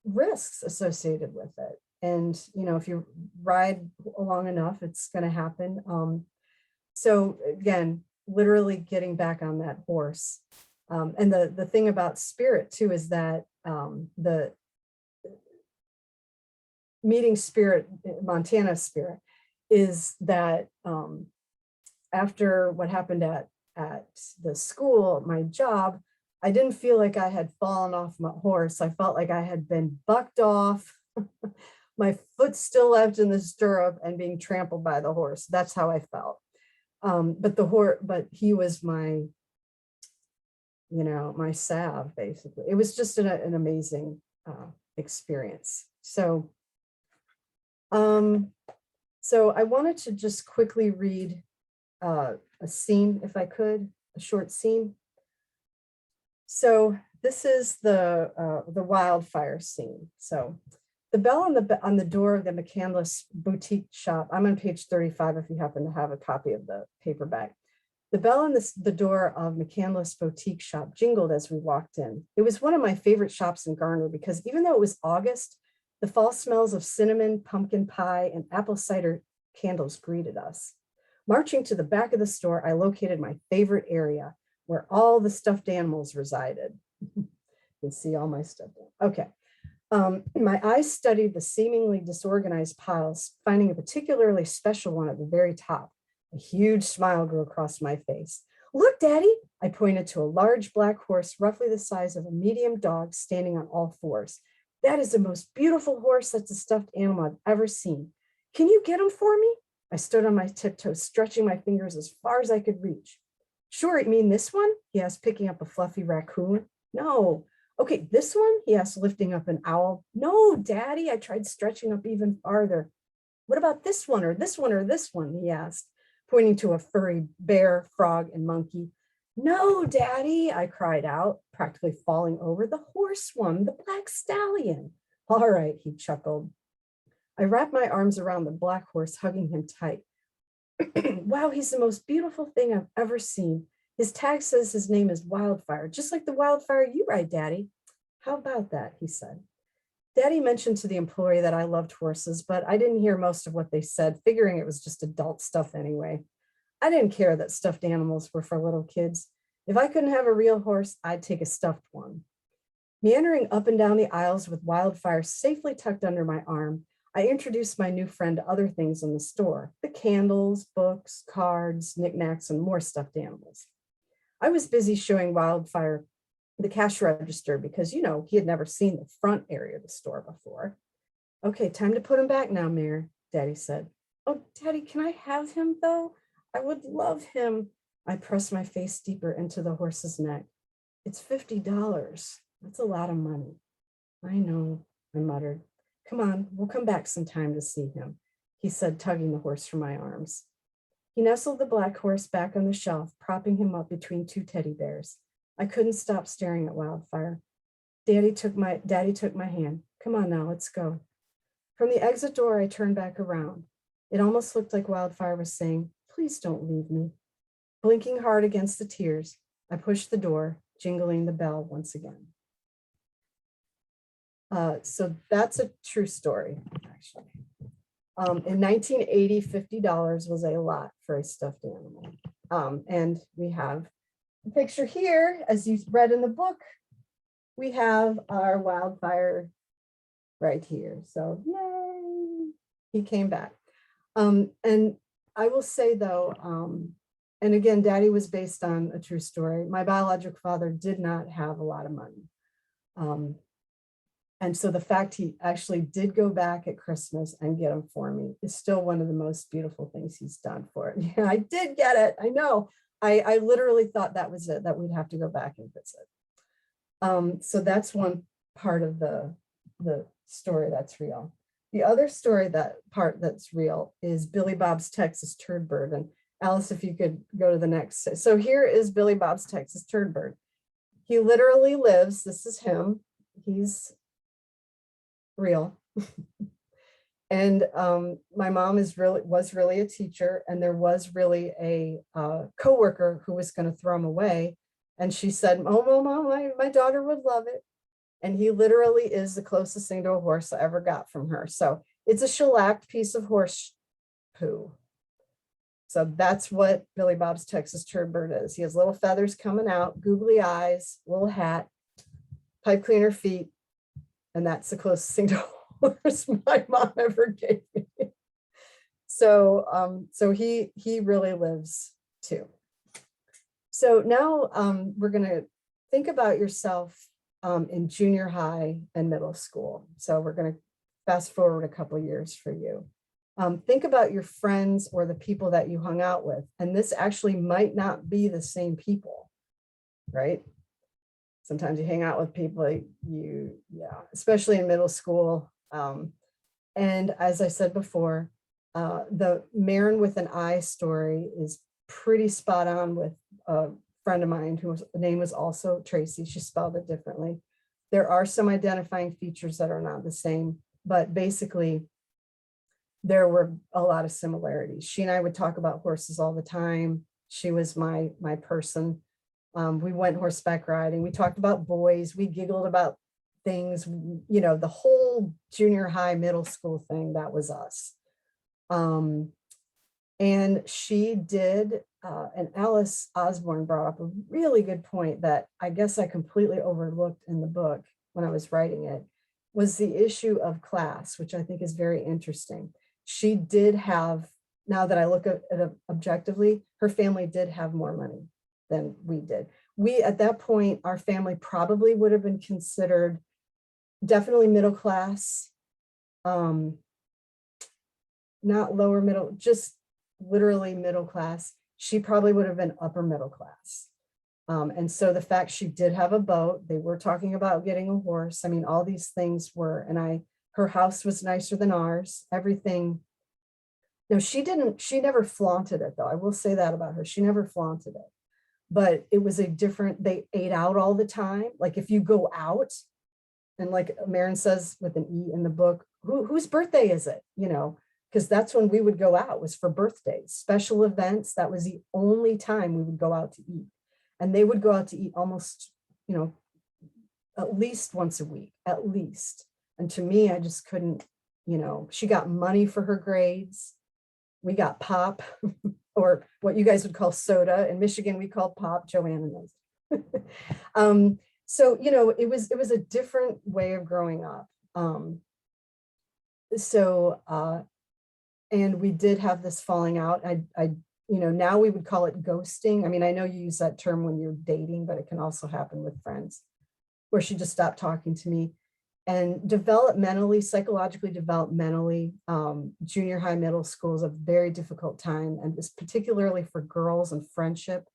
risks associated with it. And, if you ride long enough, it's going to happen. So again, literally getting back on that horse. And the thing about spirit too, is that the meeting spirit, Montana spirit, is that after what happened at the school, my job, I didn't feel like I had fallen off my horse. I felt like I had been bucked off, my foot still left in the stirrup and being trampled by the horse. That's how I felt. But he was my, my salve, basically. It was just an amazing experience. So I wanted to just quickly read a scene, if I could, a short scene. So this is the wildfire scene. So the bell on the door of the McCandless boutique shop. I'm on page 35 if you happen to have a copy of the paperback. The bell on the door of McCandless boutique shop jingled as we walked in. It was one of my favorite shops in Garner because even though it was August, the fall smells of cinnamon, pumpkin pie, and apple cider Candles greeted us. Marching to the back of the store, I located my favorite area where all the stuffed animals resided. You can see all my stuffed animals. Okay. My eyes studied the seemingly disorganized piles, finding a particularly special one at the very top. A huge smile grew across my face. Look, Daddy, I pointed to a large black horse, roughly the size of a medium dog, standing on all fours. That is the most beautiful horse that's a stuffed animal I've ever seen. Can you get him for me? I stood on my tiptoes, stretching my fingers as far as I could reach. Sure, you mean this one? He asked, picking up a fluffy raccoon. No. Okay, this one? He asked, lifting up an owl. No, Daddy, I tried stretching up even farther. What about this one or this one or this one? He asked, pointing to a furry bear, frog, and monkey. No, Daddy, I cried out, practically falling over. The horse one, the Black Stallion. All right, he chuckled. I wrapped my arms around the black horse, hugging him tight. Wow, he's the most beautiful thing I've ever seen. His tag says his name is Wildfire, just like the wildfire you ride, Daddy. How about that, he said. Daddy mentioned to the employee that I loved horses, but I didn't hear most of what they said, figuring it was just adult stuff anyway. I didn't care that stuffed animals were for little kids. If I couldn't have a real horse, I'd take a stuffed one. Meandering up and down the aisles with Wildfire safely tucked under my arm, I introduced my new friend to other things in the store, the candles, books, cards, knickknacks, and more stuffed animals. I was busy showing Wildfire the cash register because, you know, he had never seen the front area of the store before. Okay, time to put him back now, Mare, Daddy said. Oh, Daddy, can I have him though? I would love him. I pressed my face deeper into the horse's neck. It's $50. That's a lot of money. I know, I muttered. Come on, we'll come back sometime to see him, he said, tugging the horse from my arms. He nestled the black horse back on the shelf, propping him up between two teddy bears. I couldn't stop staring at Wildfire. Daddy took my hand. Come on now, let's go. From the exit door, I turned back around. It almost looked like Wildfire was saying, please don't leave me. Blinking hard against the tears, I pushed the door, jingling the bell once again. So that's a true story, actually. In 1980, $50 was a lot for a stuffed animal. And we have a picture here, as you read in the book, we have our Wildfire right here. So yay, he came back. And I will say though, and again, Daddy was based on a true story. My biological father did not have a lot of money. And so the fact he actually did go back at Christmas and get them for me is still one of the most beautiful things he's done for it. Yeah, I did get it. I know. I literally thought that was it, that we'd have to go back and visit. So that's one part of the story that's real. The other story, that part that's real, is Billy Bob's Texas Turd Bird. And Alice, if you could go to the next. So here is Billy Bob's Texas Turd Bird. He literally lives, this is him. He's real. And my mom was really a teacher, and there was really a coworker who was going to throw him away. And she said, oh, Mom, my daughter would love it. And he literally is the closest thing to a horse I ever got from her. So it's a shellacked piece of horse poo. So that's what Billy Bob's Texas Turd Bird is. He has little feathers coming out, googly eyes, little hat, pipe cleaner feet. And that's the closest thing to a horse my mom ever gave me. So, so he really lives too. So now we're going to think about yourself in junior high and middle school. So we're going to fast forward a couple of years for you. Think about your friends or the people that you hung out with. And this actually might not be the same people, right? Sometimes you hang out with people especially in middle school. And as I said before, the Maren with an I story is pretty spot on with a friend of mine whose name was also Tracy. She spelled it differently. There are some identifying features that are not the same, but basically there were a lot of similarities. She and I would talk about horses all the time. She was my person. We went horseback riding. We talked about boys. We giggled about things, you know, the whole junior high, middle school thing, that was us. And she did, and Alice Osborne brought up a really good point that I guess I completely overlooked in the book when I was writing it, was the issue of class, which I think is very interesting. She did have, now that I look at it objectively, her family did have more money than we did. We, at that point, our family probably would have been considered definitely middle class, not lower middle, just literally middle class. She probably would have been upper middle class. And so the fact she did have a boat, they were talking about getting a horse. I mean, all these things were, and her house was nicer than ours, everything. No, she never flaunted it though. I will say that about her. She never flaunted it, but it was they ate out all the time. Like if you go out, and like Maren says with an E in the book, whose birthday is it? You know, because that's when we would go out, was for birthdays, special events. That was the only time we would go out to eat. And they would go out to eat almost, you know, at least once a week, at least. And to me, I just couldn't, you know, she got money for her grades. We got pop, or what you guys would call soda. In Michigan, we called pop. Joanna knows. So, you know, it was a different way of growing up. And we did have this falling out. You know, now we would call it ghosting. I mean, I know you use that term when you're dating, but it can also happen with friends, where she just stopped talking to me. And developmentally, psychologically, junior high, middle school is a very difficult time, and it's particularly for girls and friendship.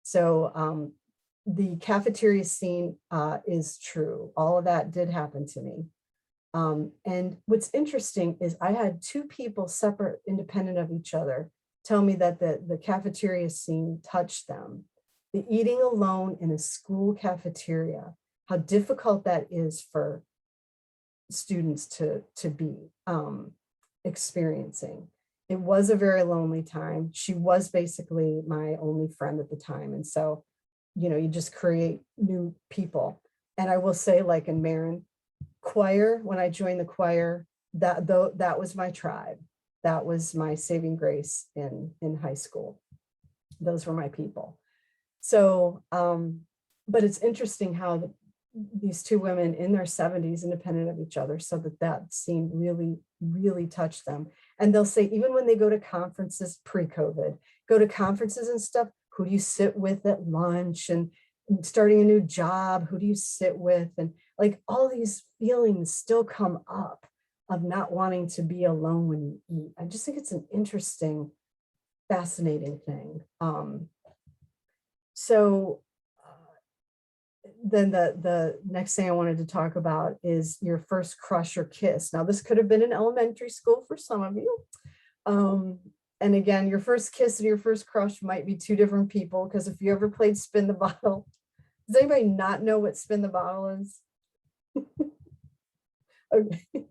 So the cafeteria scene is true. All of that did happen to me. And what's interesting is I had two people separate, independent of each other, tell me that the cafeteria scene touched them. The eating alone in a school cafeteria, how difficult that is for students to be experiencing. It was a very lonely time. She was basically my only friend at the time. And so, you know, you just create new people. And I will say, like in Maren, choir, when I joined the choir, that was my tribe. That was my saving grace in high school. Those were my people. So, but it's interesting how these two women in their 70s, independent of each other, so that scene really, really touched them. And they'll say, even when they go to conferences pre-COVID, go to conferences and stuff, who do you sit with at lunch, and starting a new job, who do you sit with? And like all these feelings still come up of not wanting to be alone when you eat. I just think it's an interesting, fascinating thing. Then the next thing I wanted to talk about is your first crush or kiss. Now, this could have been in elementary school for some of you. And again, your first kiss and your first crush might be two different people, because if you ever played Spin the Bottle, does anybody not know what Spin the Bottle is? Okay.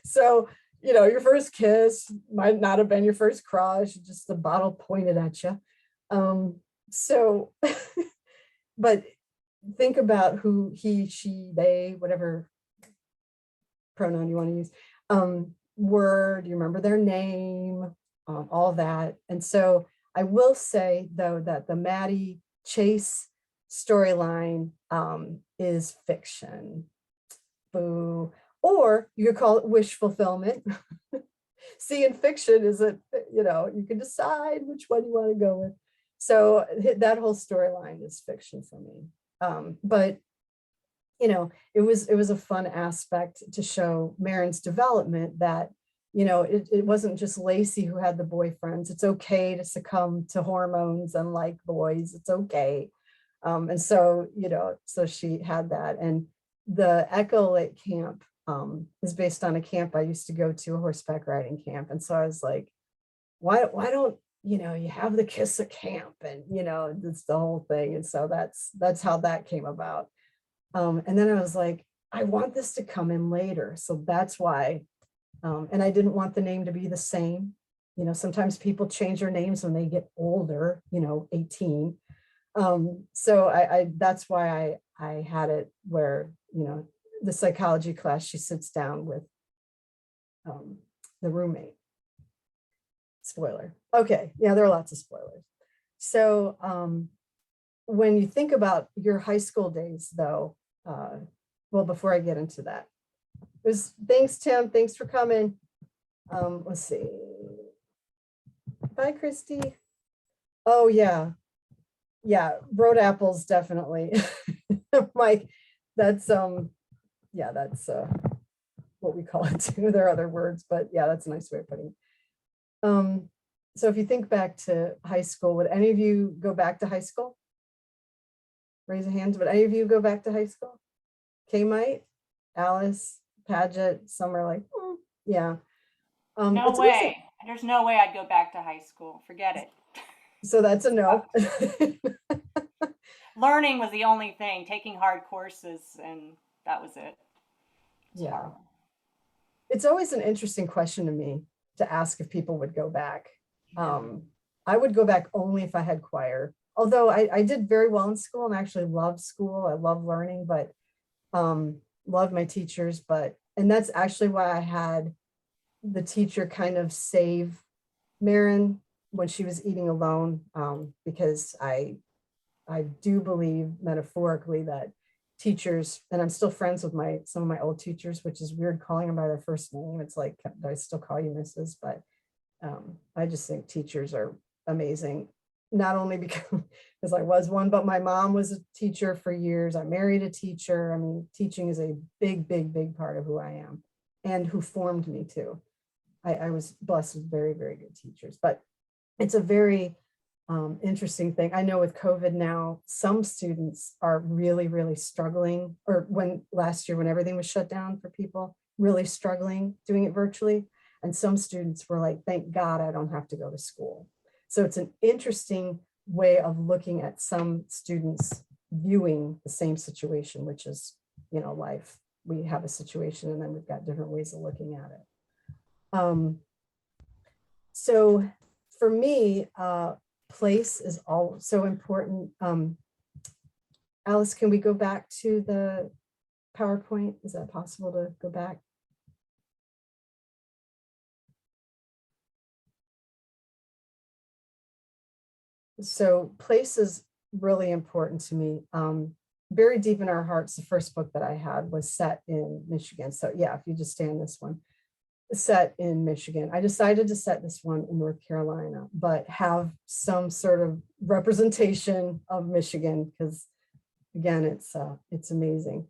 So, you know, your first kiss might not have been your first crush, just the bottle pointed at you. But think about who he, she, they, whatever pronoun you want to use, were. Do you remember their name? All that. And so I will say, though, that the Maddie Chase storyline is fiction. Boo. Or you could call it wish fulfillment. See, in fiction, is it, you know, you can decide which one you want to go with. So that whole storyline is fiction for me. But, you know, it was a fun aspect to show Maren's development, that, you know, it wasn't just Lacey who had the boyfriends. It's okay to succumb to hormones and like boys. It's okay. And so, you know, so she had that. And the Echo at camp is based on a camp I used to go to, a horseback riding camp. And so I was like, why don't, you know, you have the kiss at camp, and, you know, it's the whole thing. And so that's how that came about. And then I was like, I want this to come in later. So that's why, and I didn't want the name to be the same. You know, sometimes people change their names when they get older, you know, 18. So that's why I had it where, you know, the psychology class, she sits down with the roommate. Spoiler. Okay, yeah, there are lots of spoilers. So when you think about your high school days, though, well, before I get into that, thanks, Tim. Thanks for coming. Let's see. Bye, Christy. Oh, yeah. Yeah, road apples, definitely. Mike, that's yeah, that's what we call it too. There are other words, but yeah, that's a nice way of putting it. So if you think back to high school, would any of you go back to high school? Raise a hand. Would any of you go back to high school? Kay might, Alice, Paget, some are like, "Hmm, yeah. No It's amazing. way. There's no way I'd go back to high school. Forget it. So that's a no. Learning was the only thing, taking hard courses, and that was it. It's Yeah. horrible. It's always an interesting question to me to ask if people would go back. I would go back only if I had choir. Although I did very well in school and actually loved school. I love learning, but loved my teachers. And that's actually why I had the teacher kind of save Maren when she was eating alone, because I do believe metaphorically that teachers, and I'm still friends with some of my old teachers, which is weird calling them by their first name. It's like, I still call you Mrs., but I just think teachers are amazing. Not only because I was one, but my mom was a teacher for years. I married a teacher. I mean, teaching is a big, big, big part of who I am and who formed me too. I was blessed with very, very good teachers, but it's a very interesting thing. I know with COVID now, some students are really, really struggling, or last year when everything was shut down for people, really struggling doing it virtually. And some students were like, thank God I don't have to go to school. So it's an interesting way of looking at some students viewing the same situation, which is, life. We have a situation and then we've got different ways of looking at it. So for me, place is all so important. Alice, can we go back to the PowerPoint? Is that possible to go back? So place is really important to me. Buried Deep in Our Hearts, the first book that I had was set in Michigan. So yeah, if you just stay on this one, set in Michigan. I decided to set this one in North Carolina, but have some sort of representation of Michigan because again, it's amazing.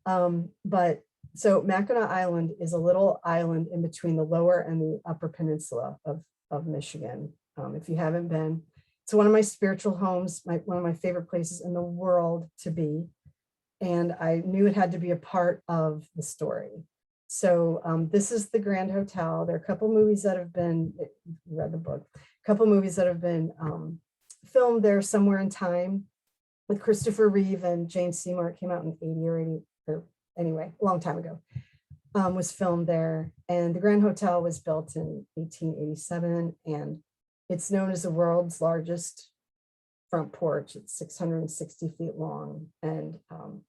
But so Mackinac Island is a little island in between the lower and the upper peninsula of Michigan. If you haven't been, it's one of my spiritual homes, one of my favorite places in the world to be. And I knew it had to be a part of the story. So this is the Grand Hotel. There are a couple movies that have been, read the book, a couple movies that have been filmed there somewhere in time with Christopher Reeve and Jane Seymour. It came out in 80 or 80, or anyway, a long time ago, was filmed there. And the Grand Hotel was built in 1887, and it's known as the world's largest front porch. It's 660 feet long. And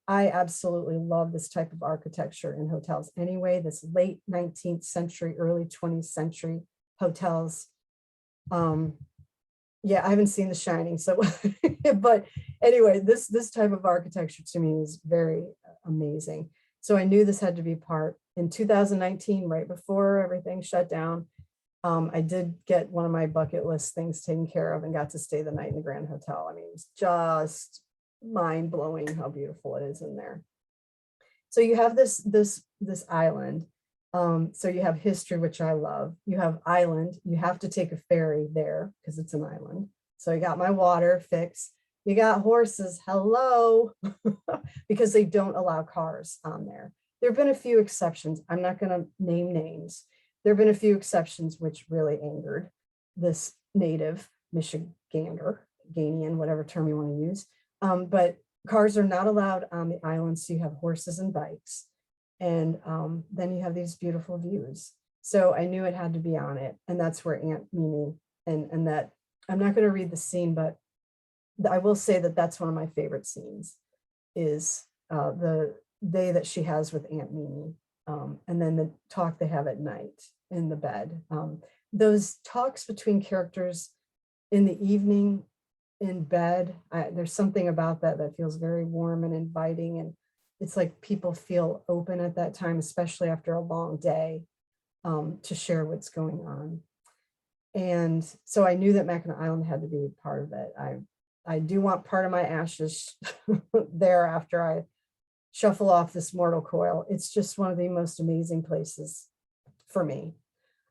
I absolutely love this type of architecture in hotels anyway, this late 19th century, early 20th century hotels. Yeah, I haven't seen The Shining, so, but anyway, this type of architecture to me is very amazing. So I knew this had to be part. In 2019, right before everything shut down, I did get one of my bucket list things taken care of and got to stay the night in the Grand Hotel. I mean, it's just mind blowing how beautiful it is in there. So you have this island. So you have history, which I love. You have island. You have to take a ferry there because it's an island. So I got my water fixed. You got horses, hello, because they don't allow cars on there. There have been a few exceptions. I'm not going to name names. There have been a few exceptions which really angered this native Michigander, Ganian, whatever term you want to use. But cars are not allowed on the island, so you have horses and bikes. And then you have these beautiful views. So I knew it had to be on it. And that's where Aunt Mimi, and that, I'm not going to read the scene, but I will say that that's one of my favorite scenes is the day that she has with Aunt Mimi. And then the talk they have at night in the bed. those talks between characters in the evening in bed, there's something about that that feels very warm and inviting. And it's like people feel open at that time, especially after a long day, to share what's going on. And so I knew that Mackinac Island had to be a part of it. I do want part of my ashes there after I shuffle off this mortal coil. It's just one of the most amazing places for me.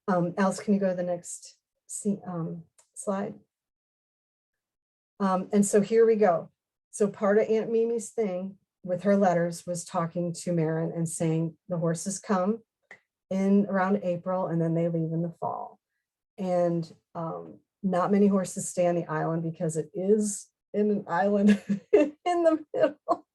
Alice, can you go to the next slide? And so here we go. So part of Aunt Mimi's thing with her letters was talking to Maren and saying the horses come in around April and then they leave in the fall. And not many horses stay on the island because it is in an island in the middle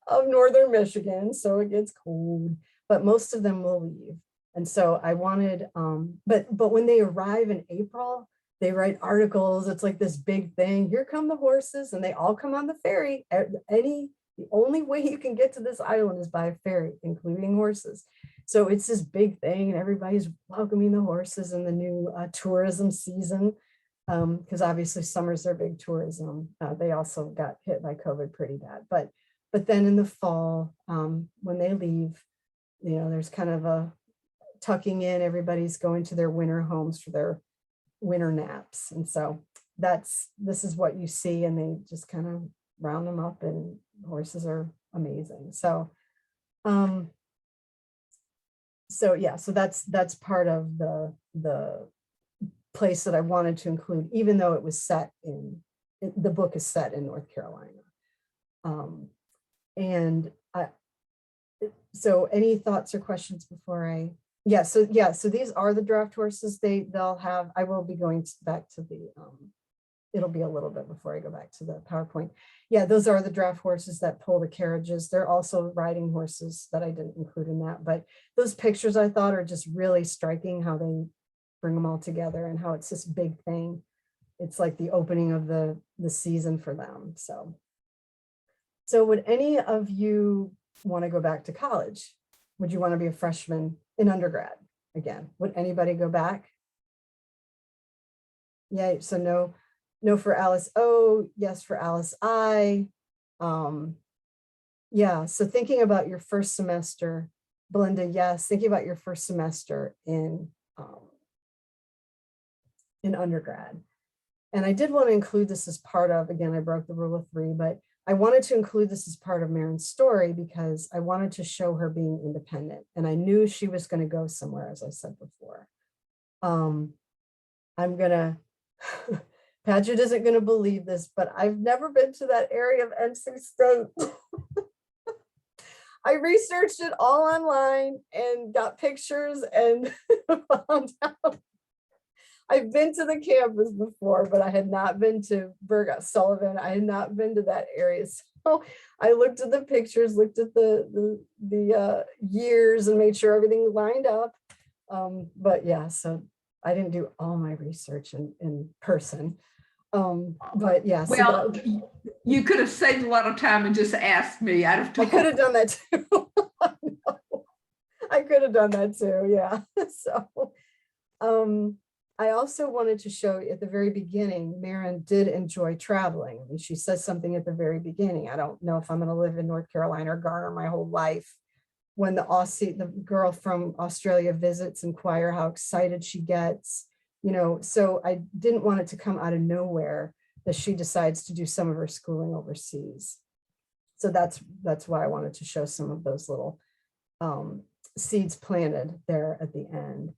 of northern Michigan, so it gets cold, but most of them will leave. And so I wanted, but when they arrive in April, they write articles. It's like this big thing. Here come the horses, and they all come on the ferry. The only way you can get to this island is by a ferry, including horses. So it's this big thing, and everybody's welcoming the horses in the new tourism season, because obviously summer's their big tourism. They also got hit by COVID pretty bad, but then in the fall, when they leave, there's kind of a tucking in. Everybody's going to their winter homes for their winter naps, and so this is what you see, and they just kind of round them up, and horses are amazing. So so that's part of the place that I wanted to include, even though it was set in, the book is set in North Carolina. So any thoughts or questions before so these are the draft horses. They'll have, I will be going back to the, it'll be a little bit before I go back to the PowerPoint. Yeah, those are the draft horses that pull the carriages. They're also riding horses that I didn't include in that, but those pictures I thought are just really striking, how they bring them all together and how it's this big thing. It's like the opening of the season for them. So would any of you want to go back to college? Would you want to be a freshman in undergrad again? Would anybody go back? Yay, so no for Alice O, yes for Alice I. Yeah, so thinking about your first semester, Belinda, yes, thinking about your first semester in undergrad. And I did want to include this as part of, again, I broke the rule of 3, but I wanted to include this as part of Maren's story because I wanted to show her being independent. And I knew she was going to go somewhere, as I said before. Paget isn't going to believe this, but I've never been to that area of NC State. I researched it all online and got pictures and found out. I've been to the campus before, but I had not been to Burgos Sullivan. I had not been to that area. So I looked at the pictures, looked at the years and made sure everything lined up. But yeah, so I didn't do all my research in person. But yeah. Well, you could have saved a lot of time and just asked me. I could have done that too. I could have done that too. Yeah. So, I also wanted to show at the very beginning, Maren did enjoy traveling. I mean, she says something at the very beginning. I don't know if I'm going to live in North Carolina or Garner my whole life. When the girl from Australia visits, inquire how excited she gets, so I didn't want it to come out of nowhere that she decides to do some of her schooling overseas. So that's why I wanted to show some of those little seeds planted there at the end.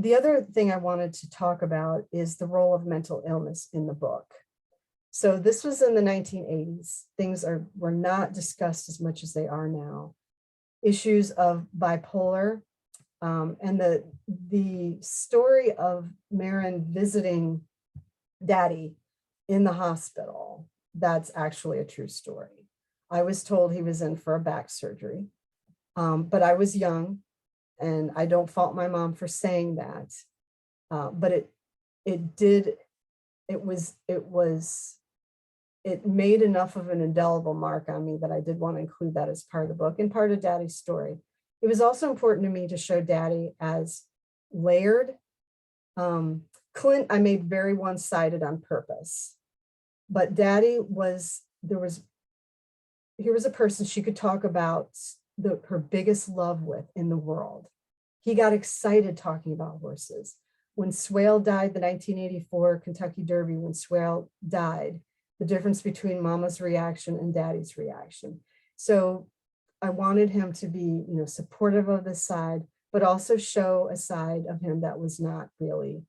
The other thing I wanted to talk about is the role of mental illness in the book. So this was in the 1980s. Things were not discussed as much as they are now. Issues of bipolar, and the story of Maren visiting Daddy in the hospital, that's actually a true story. I was told he was in for a back surgery, but I was young. And I don't fault my mom for saying that, but it made enough of an indelible mark on me that I did want to include that as part of the book and part of Daddy's story. It was also important to me to show Daddy as layered Clint, I made very one-sided on purpose, but Daddy was, here was a person she could talk about her biggest love with in the world. He got excited talking about horses. When Swale died, the 1984 Kentucky Derby, when Swale died, the difference between Mama's reaction and Daddy's reaction. So I wanted him to be, supportive of this side, but also show a side of him that was not really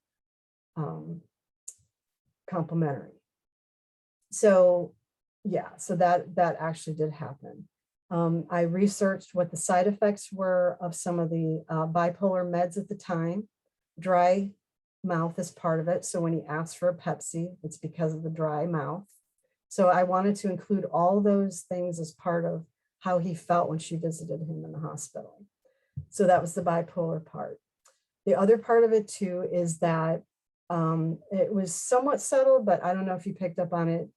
complimentary. So yeah, so that actually did happen. I researched what the side effects were of some of the bipolar meds at the time. Dry mouth is part of it. So when he asked for a Pepsi, it's because of the dry mouth. So I wanted to include all those things as part of how he felt when she visited him in the hospital. So that was the bipolar part. The other part of it too is that it was somewhat subtle, but I don't know if you picked up on it.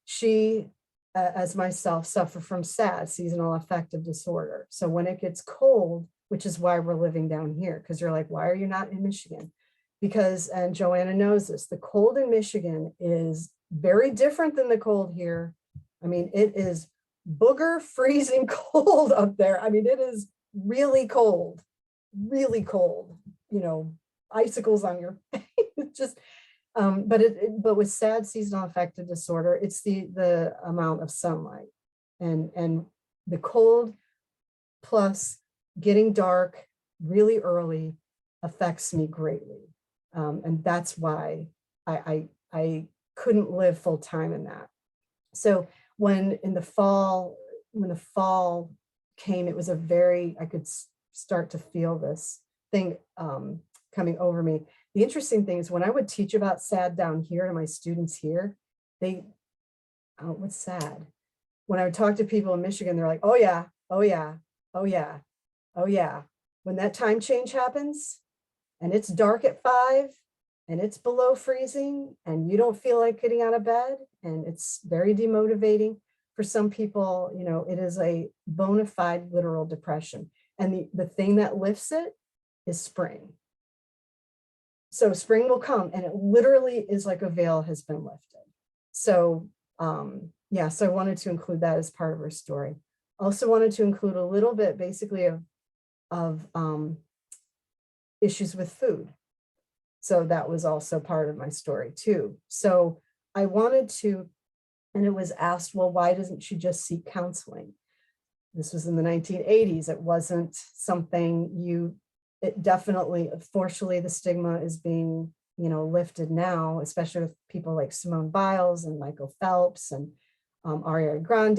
She, as myself, suffer from SAD, seasonal affective disorder. So when it gets cold, which is why we're living down here, because you're like, why are you not in Michigan? Because, and Joanna knows this, the cold in Michigan is very different than the cold here. I mean, it is booger freezing cold up there. I mean, it is really cold, icicles on your face. Just, but with SAD, seasonal affective disorder, it's the amount of sunlight and the cold plus getting dark really early affects me greatly. And that's why I couldn't live full time in that. So when the fall came, it was I could start to feel this thing coming over me. The interesting thing is when I would teach about SAD down here to my students here, what's SAD? When I would talk to people in Michigan, they're like, oh yeah, oh yeah, oh yeah, oh yeah. When that time change happens and it's dark at 5 and it's below freezing and you don't feel like getting out of bed and it's very demotivating for some people, it is a bona fide literal depression. And the thing that lifts it is spring. So spring will come and it literally is like a veil has been lifted. So yeah, so I wanted to include that as part of her story. Also wanted to include a little bit basically of issues with food. So that was also part of my story too. So I wanted to, and it was asked, well, why doesn't she just seek counseling? This was in the 1980s. It wasn't something it definitely, fortunately, the stigma is being, lifted now, especially with people like Simone Biles and Michael Phelps and Ariana Grande.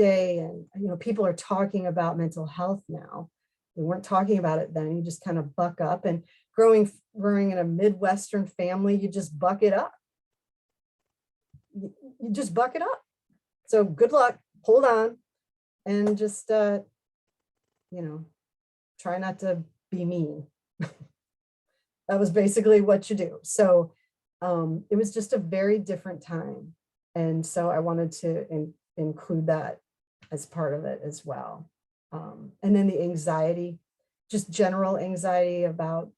And, people are talking about mental health now. They weren't talking about it then. You just kind of buck up, and growing in a Midwestern family, you just buck it up. You just buck it up. So good luck, hold on, and just, try not to be mean. That was basically what you do. So it was just a very different time. And so I wanted to include that as part of it as well. And then the anxiety, just general anxiety about,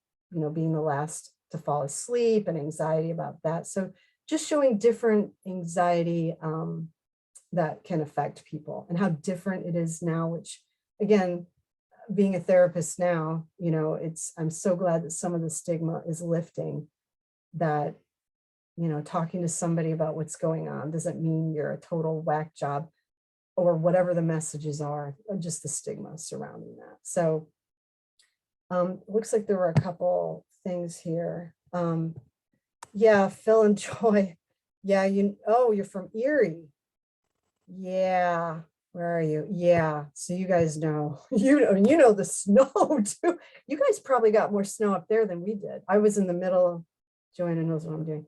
being the last to fall asleep and anxiety about that. So just showing different anxiety that can affect people and how different it is now, which again, being a therapist now, I'm so glad that some of the stigma is lifting, that, talking to somebody about what's going on doesn't mean you're a total whack job or whatever the messages are, just the stigma surrounding that. So it looks like there were a couple things here. Yeah, Phil and Joy. Yeah, you're from Erie. Yeah. Where are you? Yeah. So you guys know, you know the snow too. You guys probably got more snow up there than we did. I was in the middle. Joanna knows what I'm doing.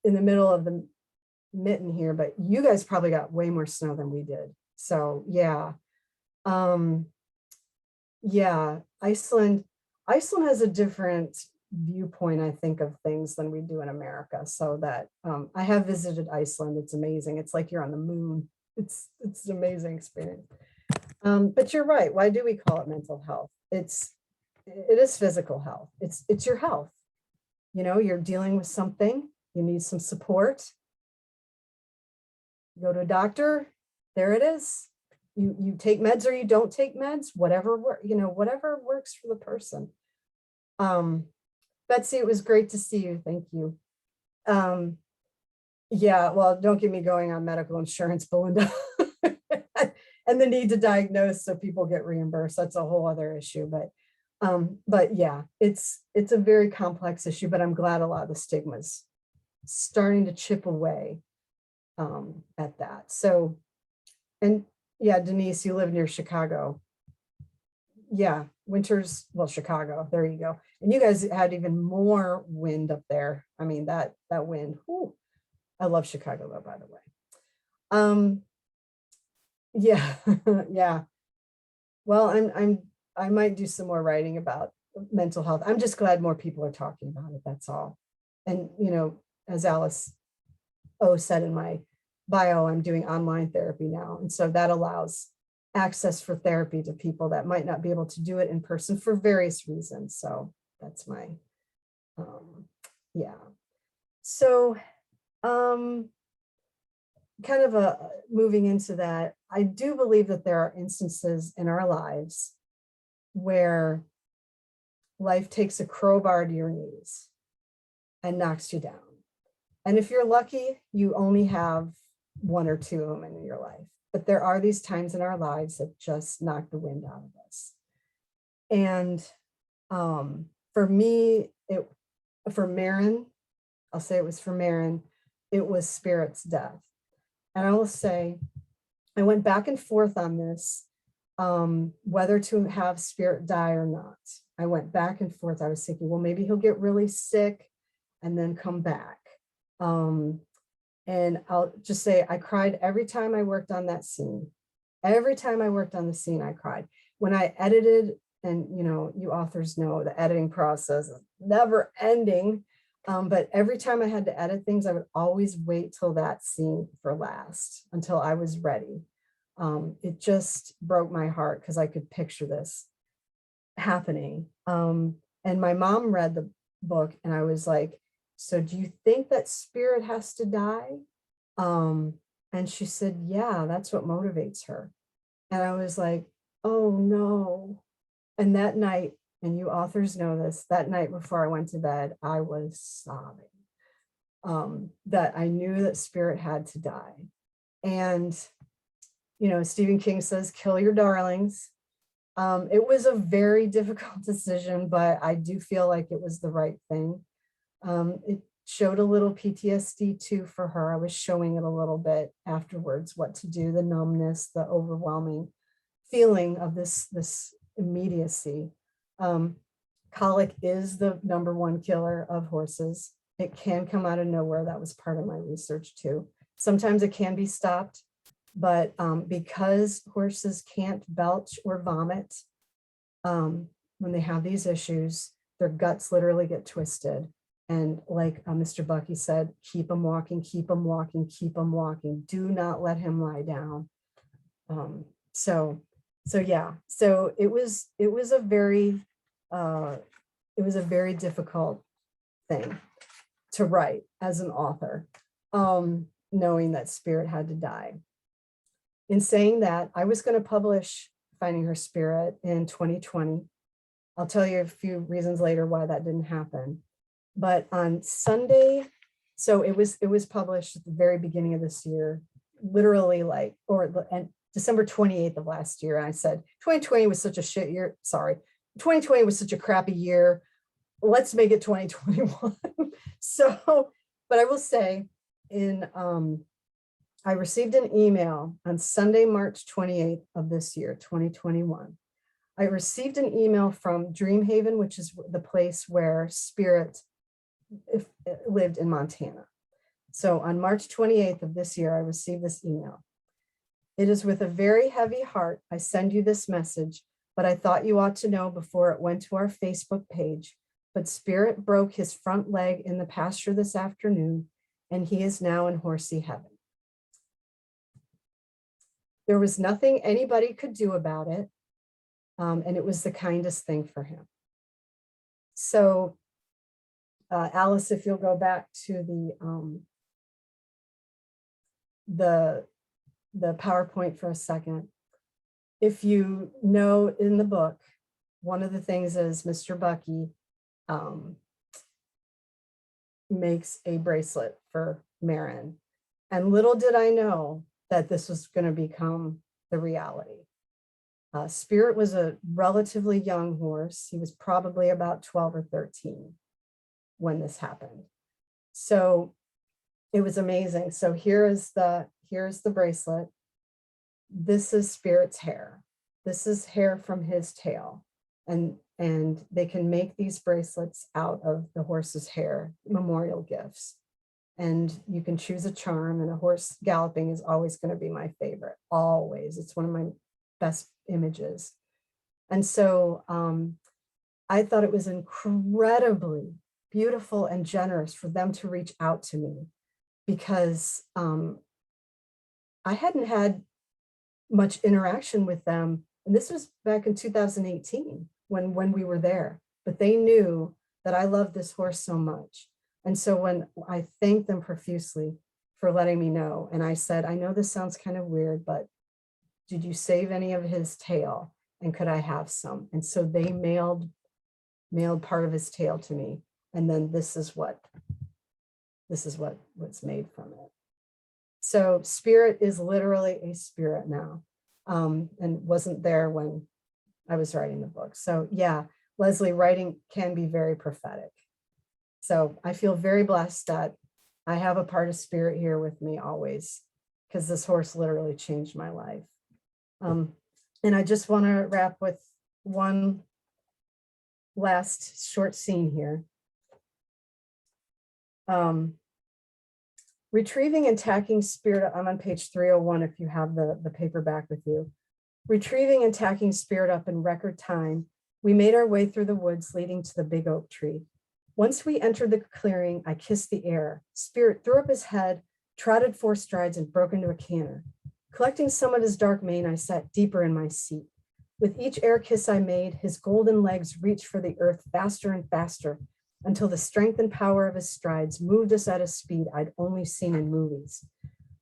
In the middle of the mitten here, but you guys probably got way more snow than we did. So yeah. Yeah. Iceland has a different viewpoint, I think, of things than we do in America. So that I have visited Iceland. It's amazing. It's like you're on the moon. It's an amazing experience. But you're right. Why do we call it mental health? It is physical health. It's your health. you know, you're dealing with something, you need some support, go to a doctor, there it is. You take meds or you don't take meds, whatever whatever works for the person. Betsy, it was great to see you. Thank you. Yeah, well, don't get me going on medical insurance, Belinda. And the need to diagnose so people get reimbursed. That's a whole other issue. But yeah, it's a very complex issue, but I'm glad a lot of the stigma's starting to chip away at that. So, and yeah, Denise, you live near Chicago. Yeah, winters, well, Chicago, there you go. And you guys had even more wind up there. I mean, that wind, whew. I love Chicago though, by the way. Yeah, yeah. Well, I might do some more writing about mental health. I'm just glad more people are talking about it, that's all. And, you know, as Alice said in my bio, I'm doing online therapy now. And so that allows access for therapy to people that might not be able to do it in person for various reasons. So that's my, yeah. So, kind of moving into that, I do believe that there are instances in our lives where life takes a crowbar to your knees and knocks you down. And if you're lucky, you only have one or two of them in your life. But there are these times in our lives that just knock the wind out of us. And for me, for Maren, I'll say it was for Maren, it was Spirit's death. And I will say, I went back and forth on this, whether to have Spirit die or not. I went back and forth. I was thinking, well, maybe he'll get really sick and then come back. And I'll just say, I cried every time I worked on that scene. Every time I worked on the scene, I cried. When I edited, and you know, you authors know the editing process is never ending. But every time I had to edit things, I would always wait till that scene for last, until I was ready. It just broke my heart because I could picture this happening. And my mom read the book and I was like, so do you think that Spirit has to die? And she said, yeah, that's what motivates her. And I was like, oh no. And that night, and you authors know this, that night before I went to bed, I was sobbing, that I knew that Spirit had to die. And, you know, Stephen King says, kill your darlings. It was a very difficult decision, but I do feel like it was the right thing. It showed a little PTSD too for her. I was showing it a little bit afterwards, what to do, the numbness, the overwhelming feeling of this immediacy. Colic is the #1 killer of horses. It can come out of nowhere. That was part of my research too. Sometimes it can be stopped, but because horses can't belch or vomit, when they have these issues, their guts literally get twisted. And like Mr. Bucky said, keep them walking, keep them walking, keep them walking. Do not let him lie down. So yeah, so it was a very difficult thing to write as an author, knowing that Spirit had to die. In saying that, I was going to publish Finding Her Spirit in 2020. I'll tell you a few reasons later why that didn't happen. But on Sunday, so it was published at the very beginning of this year, literally and December 28th of last year. And I said, 2020 was such a shit year. Sorry, 2020 was such a crappy year. Let's make it 2021. So, but I will say I received an email on Sunday, March 28th of this year, 2021. I received an email from Dreamhaven, which is the place where Spirit lived in Montana. So on March 28th of this year, I received this email. It is with a very heavy heart I send you this message, but I thought you ought to know before it went to our Facebook page. But Spirit broke his front leg in the pasture this afternoon, and he is now in horsey heaven. There was nothing anybody could do about it, and it was the kindest thing for him. So Alice, if you'll go back to the PowerPoint for a second. If you know in the book, one of the things is Mr. Bucky makes a bracelet for Maren. And little did I know that this was going to become the reality. Spirit was a relatively young horse. He was probably about 12 or 13 when this happened. So it was amazing. So here's the bracelet. This is Spirit's hair. This is hair from his tail. And they can make these bracelets out of the horse's hair, memorial gifts. And you can choose a charm, and a horse galloping is always going to be my favorite, always. It's one of my best images. And so I thought it was incredibly beautiful and generous for them to reach out to me, because I hadn't had much interaction with them. And this was back in 2018 when we were there, but they knew that I loved this horse so much. And so when I thanked them profusely for letting me know, and I said, I know this sounds kind of weird, but did you save any of his tail? And could I have some? And so they mailed part of his tail to me. And then this is what's made from it. So Spirit is literally a spirit now, and wasn't there when I was writing the book. So yeah, Leslie, writing can be very prophetic. So I feel very blessed that I have a part of Spirit here with me always, because this horse literally changed my life. And I just want to wrap with one last short scene here. Retrieving and tacking Spirit, I'm on page 301 if you have the paperback with you. Retrieving and tacking Spirit up in record time, we made our way through the woods leading to the big oak tree. Once we entered the clearing, I kissed the air. Spirit threw up his head, trotted 4 strides, and broke into a canter. Collecting some of his dark mane, I sat deeper in my seat. With each air kiss I made, his golden legs reached for the earth faster and faster, until the strength and power of his strides moved us at a speed I'd only seen in movies.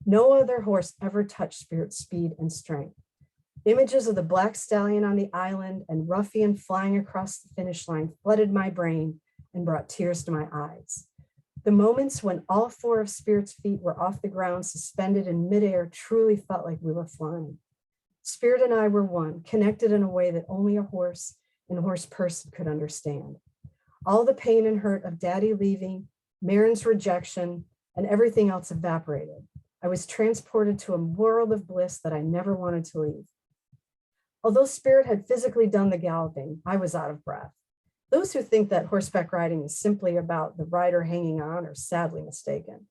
No other horse ever touched Spirit's speed and strength. Images of the Black Stallion on the island and Ruffian flying across the finish line flooded my brain and brought tears to my eyes. The moments when all 4 of Spirit's feet were off the ground, suspended in midair, truly felt like we were flying. Spirit and I were one, connected in a way that only a horse and horse person could understand. All the pain and hurt of Daddy leaving, Maren's rejection, and everything else evaporated. I was transported to a world of bliss that I never wanted to leave. Although Spirit had physically done the galloping, I was out of breath. Those who think that horseback riding is simply about the rider hanging on are sadly mistaken.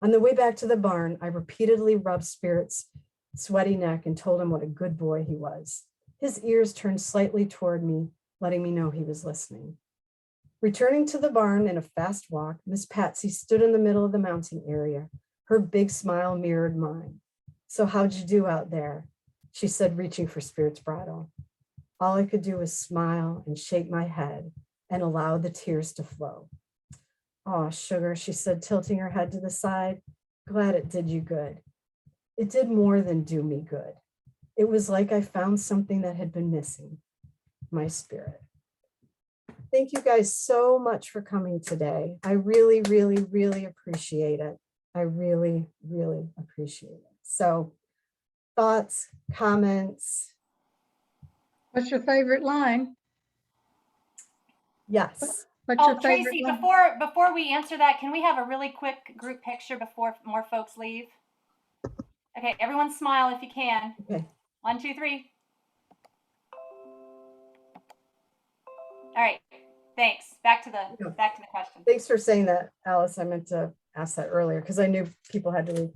On the way back to the barn, I repeatedly rubbed Spirit's sweaty neck and told him what a good boy he was. His ears turned slightly toward me, letting me know he was listening. Returning to the barn in a fast walk, Miss Patsy stood in the middle of the mounting area. Her big smile mirrored mine. So how'd you do out there? She said, reaching for Spirit's bridle. All I could do was smile and shake my head and allow the tears to flow. Oh, sugar, she said, tilting her head to the side. Glad it did you good. It did more than do me good. It was like I found something that had been missing, my spirit. Thank you guys so much for coming today. I really, really, really appreciate it. I really, really appreciate it. So thoughts, comments? What's your favorite line? Yes. What's Oh, your favorite Tracy, line? before we answer that, can we have a really quick group picture before more folks leave? Okay, everyone smile if you can. Okay. 1, 2, 3. All right, thanks. Back to the question. Thanks for saying that, Alice. I meant to ask that earlier because I knew people had to leave.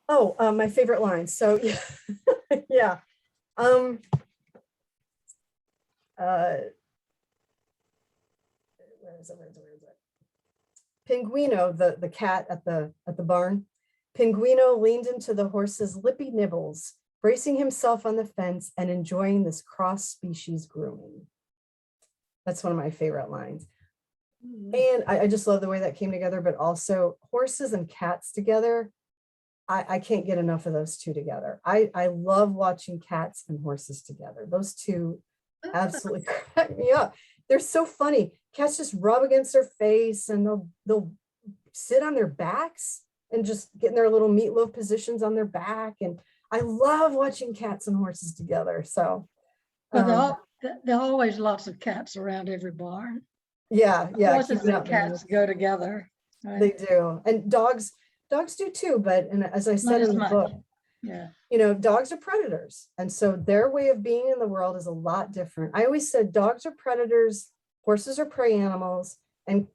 Oh, my favorite line. So yeah, yeah. Where is it? Pinguino, the cat at the barn. Pinguino leaned into the horse's lippy nibbles, bracing himself on the fence and enjoying this cross-species grooming. That's one of my favorite lines. And I just love the way that came together, but also horses and cats together. I can't get enough of those two together. I love watching cats and horses together. Those two absolutely crack me up. They're so funny. Cats just rub against their face and they'll sit on their backs and just get in their little meatloaf positions on their back. And I love watching cats and horses together. So Well, there are always lots of cats around every barn. yeah. Horses keep it and up, man. cats go together. Right? They do. And dogs do too, but and as I said Not as in the much. book, Yeah. you know, dogs are predators. And so their way of being in the world is a lot different. I always said dogs are predators, horses are prey animals, and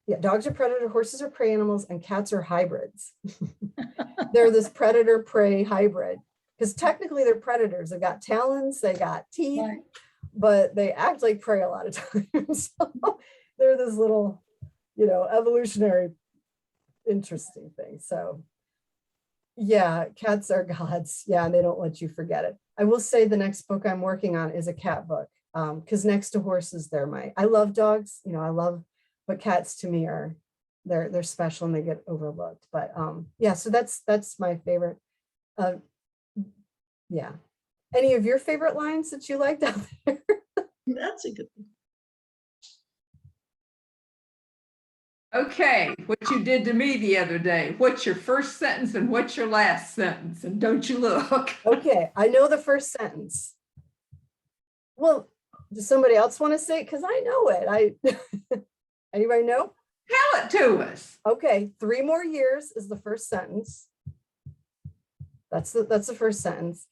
yeah, dogs are predator, horses are prey animals, and cats are hybrids. They're this predator prey hybrid because technically they're predators. They've got talons, they got teeth, Right. but they act like prey a lot of times. So they're this little, you know, evolutionary interesting thing. So yeah, cats are gods. Yeah, and they don't let you forget it. I will say the next book I'm working on is a cat book because next to horses, I love dogs, you know, I love, but cats to me are, they're special and they get overlooked. But yeah, so that's my favorite. Yeah. Any of your favorite lines that you liked out there? That's a good one. Okay, what you did to me the other day. What's your first sentence and what's your last sentence? And don't you look. Okay, I know the first sentence. Well, does somebody else want to say it? Because I know it. Anybody know? Tell it to us. Okay, 3 more years is the first sentence. That's the first sentence.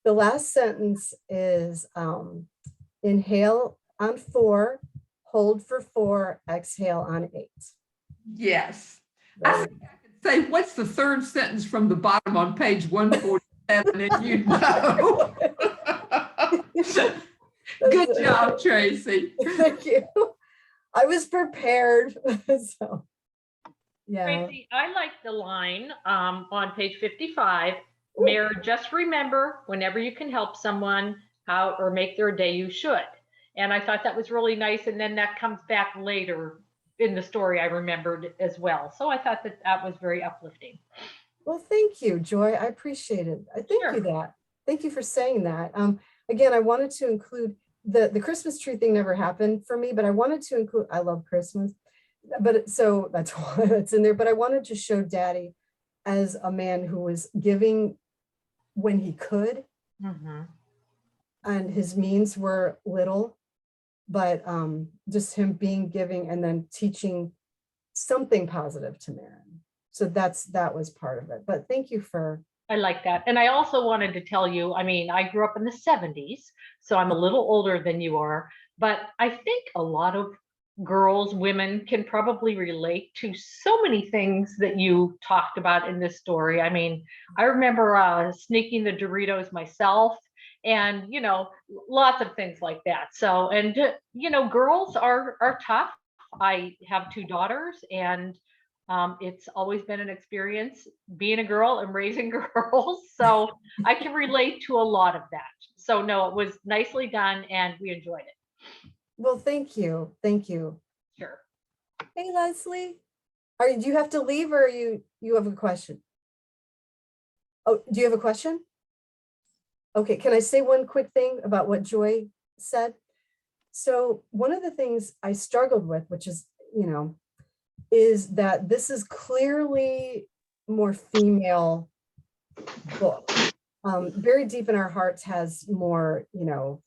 The last sentence is inhale on 4, hold for 4, exhale on 8. Yes. I think I could say, what's the third sentence from the bottom on page 147? And you know. Good job, Tracy. Thank you. I was prepared. So, yeah. Tracy, I like the line on page 55. Mayor, just remember, whenever you can help someone how or make their day, you should. And I thought that was really nice. And then that comes back later in the story, I remembered as well. So I thought that was very uplifting. Well, thank you, Joy. I appreciate it. I thank you that. Thank you for saying that. Again, I wanted to include the Christmas tree thing never happened for me, but I wanted to include, I love Christmas, but so that's why it's in there. But I wanted to show Daddy as a man who was giving when he could, and his means were little, but just him being giving and then teaching something positive to Maren. So that was part of it. But thank you for. I like that. And I also wanted to tell you, I mean, I grew up in the 70s, so I'm a little older than you are, but I think a lot of girls, women can probably relate to so many things that you talked about in this story. I mean, I remember sneaking the Doritos myself and, you know, lots of things like that. So, and, you know, girls are tough. I have 2 daughters and it's always been an experience being a girl and raising girls. So I can relate to a lot of that. So no, it was nicely done and we enjoyed it. Well, thank you. Thank you. Sure. Hey, Leslie. Do you have to leave or you have a question? Oh, do you have a question? Okay, can I say one quick thing about what Joy said? So one of the things I struggled with, which is, you know, is that this is clearly more female book. Very Deep in Our Hearts has more, you know,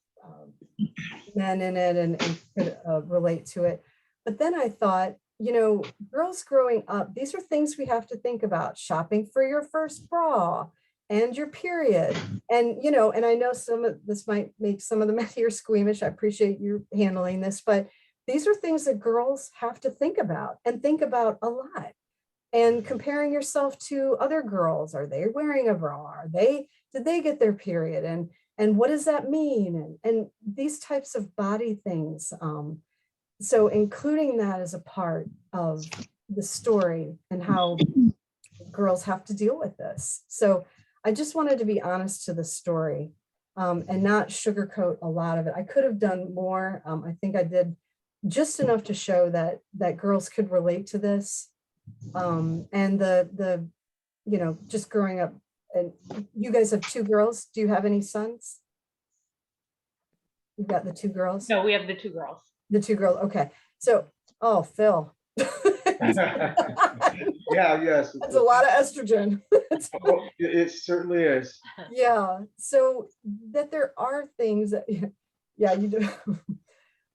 men in it and could relate to it. But then I thought, you know, girls growing up, these are things we have to think about. Shopping for your first bra and your period. And, you know, and I know some of this might make some of the men here squeamish. I appreciate you handling this, but these are things that girls have to think about and think about a lot. And comparing yourself to other girls, are they wearing a bra? Did they get their period? And what does that mean? And these types of body things. So including that as a part of the story and how girls have to deal with this. So I just wanted to be honest to the story and not sugarcoat a lot of it. I could have done more. I think I did just enough to show that girls could relate to this. And the just growing up, and you guys have 2 girls. Do you have any sons? You've got the 2 girls? No, we have the 2 girls. The 2 girls, okay. So, oh, Phil. Yeah, yes. That's a lot of estrogen. Oh, it certainly is. Yeah, so that there are things that, yeah, you do.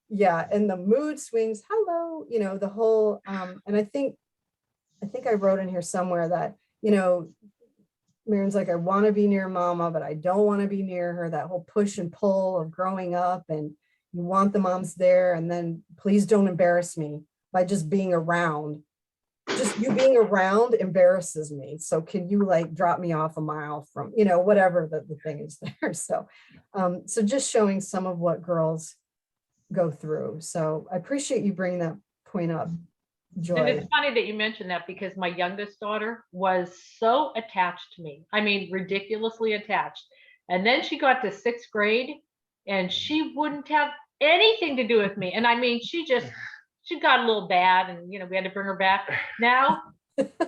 Yeah, and the mood swings, hello, the whole, and I think I wrote in here somewhere that, Maren's like, I want to be near mama, but I don't want to be near her, that whole push and pull of growing up, and you want the moms there, and then please don't embarrass me by just being around. Just you being around embarrasses me. So can you like drop me off a mile from, whatever the thing is there. So, so just showing some of what girls go through. So I appreciate you bringing that point up, Joy. And it's funny that you mentioned that because my youngest daughter was so attached to me. I mean, ridiculously attached. And then she got to 6th grade and she wouldn't have anything to do with me. And I mean, she got a little bad and, we had to bring her back. Now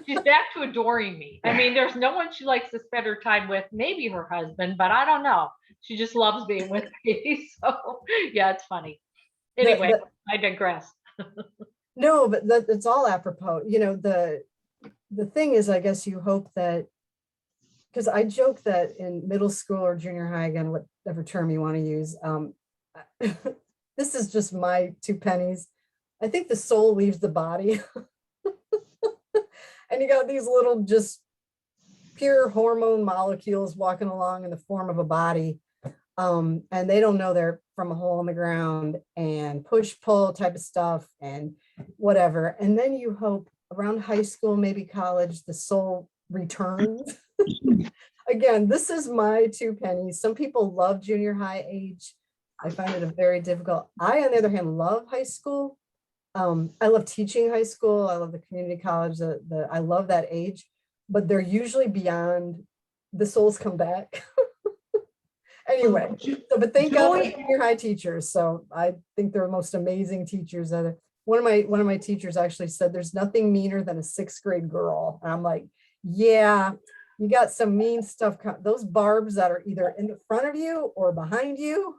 she's back to adoring me. I mean, there's no one she likes to spend her time with, maybe her husband, but I don't know. She just loves being with me. So yeah, it's funny. Anyway, I digress. No, but it's all apropos. The thing is, I guess you hope that, because I joke that in middle school or junior high, again, whatever term you want to use, this is just my 2 pennies. I think the soul leaves the body. And you got these little just pure hormone molecules walking along in the form of a body. And they don't know they're from a hole in the ground and push pull type of stuff and whatever. And then you hope around high school, maybe college, the soul returns. Again, this is my 2 pennies. Some people love junior high age. I find it a very difficult. I, on the other hand, love high school. I love teaching high school. I love the community college. I love that age, but they're usually beyond, the souls come back. Anyway, so, but thank God for junior high teachers. So I think they're the most amazing teachers. One of my teachers actually said, there's nothing meaner than a 6th grade girl. And I'm like, yeah, you got some mean stuff. Those barbs that are either in the front of you or behind you.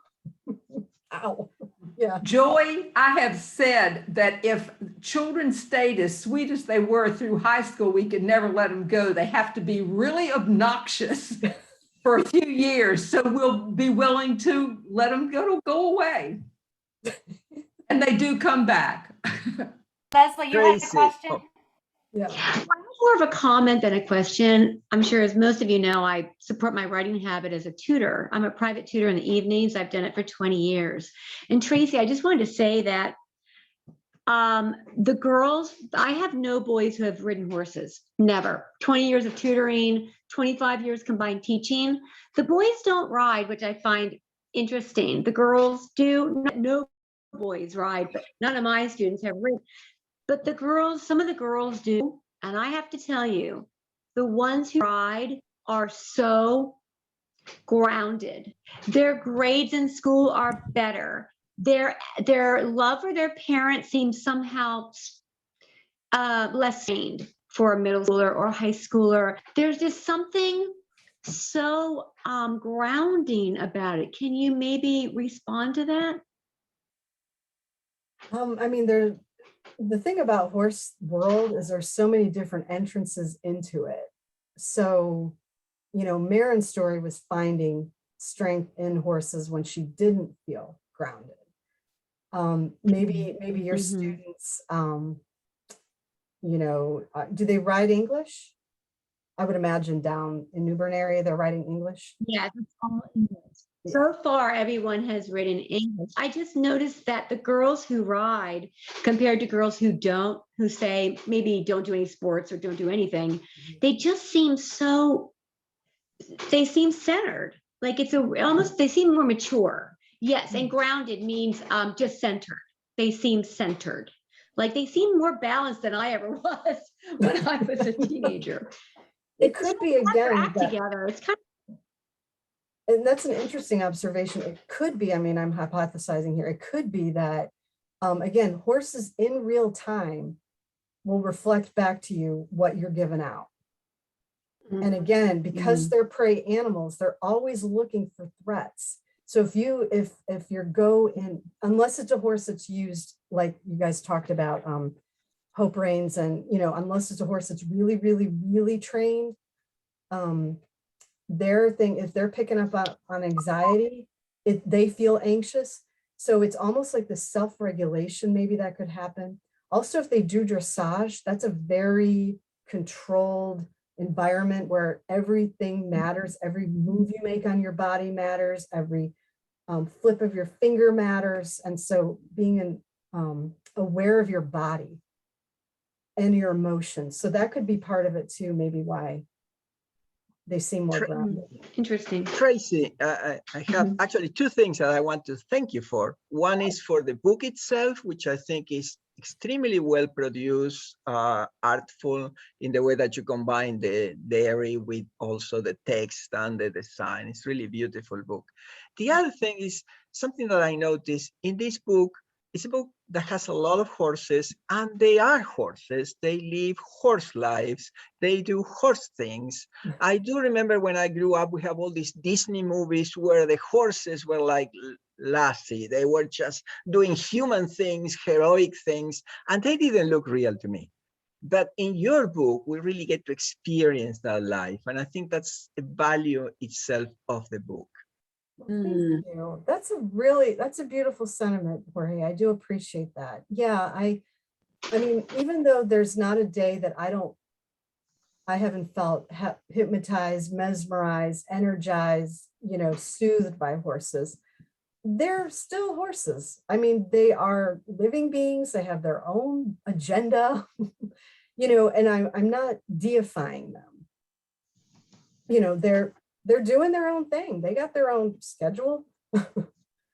Ow. Yeah. Joy, I have said that if children stayed as sweet as they were through high school, we could never let them go. They have to be really obnoxious for a few years. So we'll be willing to let them go away. And they do come back. Leslie, you had a Tracy. question? Yeah. More of a comment than a question. I'm sure, as most of you know, I support my writing habit as a tutor. I'm a private tutor in the evenings. I've done it for 20 years. And Tracy, I just wanted to say that the girls, I have no boys who have ridden horses, never. 20 years of tutoring, 25 years combined teaching. The boys don't ride, which I find interesting. The girls do. No boys ride, but none of my students have ridden. But the girls, some of the girls do. And I have to tell you, the ones who ride are so grounded. Their grades in school are better. Their love for their parents seems somehow less strained for a middle schooler or high schooler. There's just something so grounding about it. Can you maybe respond to that? I mean, the thing about horse world is there's so many different entrances into it. So, Maren's story was finding strength in horses when she didn't feel grounded. Maybe your students, do they ride English? I would imagine down in New Bern area, they're riding English. Yeah, it's all English. So far, everyone has ridden English. I just noticed that the girls who ride compared to girls who don't, who say maybe don't do any sports or don't do anything, they just seem they seem centered. Like they seem more mature. Yes, and grounded means just centered. They seem centered. Like they seem more balanced than I ever was when I was a teenager. It could be again together. It's kind of, and that's an interesting observation. It could be, I mean, I'm hypothesizing here. It could be that Again, horses in real time will reflect back to you what you're giving out. And again, because they're prey animals, they're always looking for threats. So if you go in, unless it's a horse that's used, like you guys talked about, hope reins, and unless it's a horse that's really, really, really trained, their thing, if they're picking up on anxiety, they feel anxious. So it's almost like the self-regulation, maybe that could happen. Also, if they do dressage, that's a very controlled environment where everything matters. Every move you make on your body matters. Every flip of your finger matters. And so being aware of your body and your emotions. So that could be part of it too, maybe why they seem more grounded. Interesting. Tracy, I have actually two things that I want to thank you for. One is for the book itself, which I think is extremely well produced, artful in the way that you combine the dairy with also the text and the design. It's really a beautiful book. The other thing is something that I noticed in this book. It's a book that has a lot of horses, and they are horses. They live horse lives. They do horse things. I do remember when I grew up, we have all these Disney movies where the horses were like Lassie. They were just doing human things, heroic things, and they didn't look real to me. But in your book, we really get to experience that life. And I think that's the value itself of the book. Thank you. That's a beautiful sentiment, Jorge. I do appreciate that. Yeah, I mean, even though there's not a day that I haven't felt hypnotized, mesmerized, energized, soothed by horses, they're still horses. I mean, they are living beings. They have their own agenda, and I'm not deifying them. They're doing their own thing. They got their own schedule,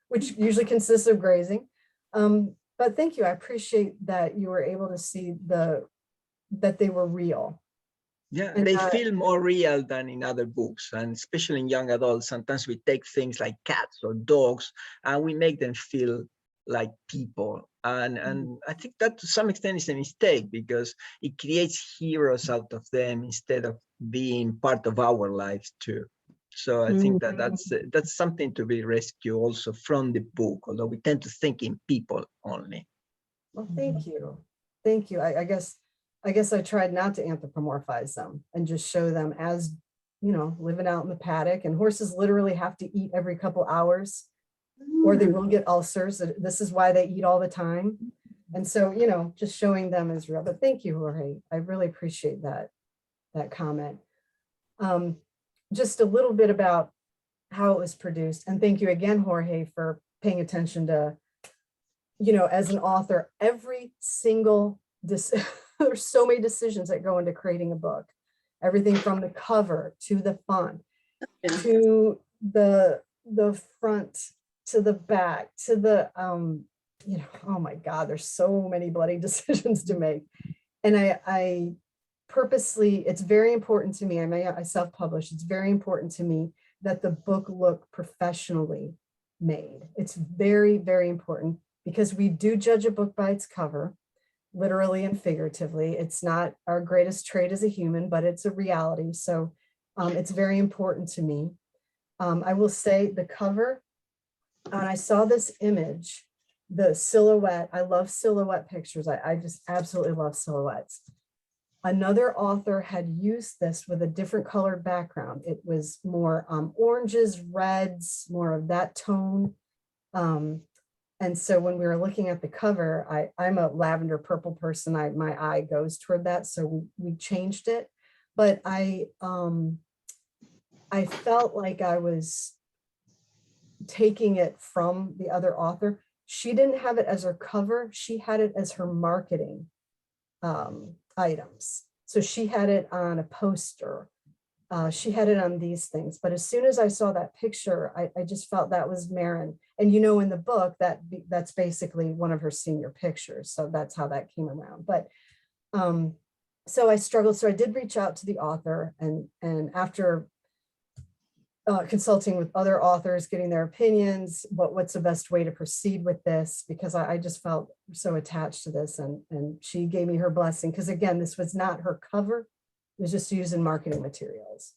which usually consists of grazing. But thank you. I appreciate that you were able to see that they were real. Yeah, and they feel more real than in other books, and especially in young adults. Sometimes we take things like cats or dogs and we make them feel like people. And I think that to some extent is a mistake, because it creates heroes out of them instead of being part of our lives too. So I think that's something to be rescued also from the book, although we tend to think in people only. Well, thank you. Thank you. I guess I tried not to anthropomorphize them and just show them as, living out in the paddock. And horses literally have to eat every couple hours or they will get ulcers. This is why they eat all the time. And so, just showing them is real. But thank you, Jorge. I really appreciate that comment. Just a little bit about how it was produced. And thank you again, Jorge, for paying attention to, as an author, every single, there's so many decisions that go into creating a book. Everything from the cover to the font, to the front, to the back, to the, oh my God, there's so many bloody decisions to make. And I purposely, it's very important to me. I self-publish. It's very important to me that the book look professionally made. It's very, very important, because we do judge a book by its cover, literally and figuratively. It's not our greatest trait as a human, but it's a reality. So it's very important to me. I will say the cover, and I saw this image, the silhouette. I love silhouette pictures. I just absolutely love silhouettes. Another author had used this with a different colored background. It was more oranges, reds, more of that tone. And so when we were looking at the cover, I'm a lavender purple person. My eye goes toward that. So we changed it. But I felt like I was taking it from the other author. She didn't have it as her cover. She had it as her marketing items. So she had it on a poster. She had it on these things. But as soon as I saw that picture, I just felt that was Maren. And in the book, that's basically one of her senior pictures. So that's how that came around. But so I struggled. So I did reach out to the author, and after consulting with other authors, getting their opinions, what's the best way to proceed with this, because I just felt so attached to this, and she gave me her blessing, because again, this was not her cover, it was just used in marketing materials.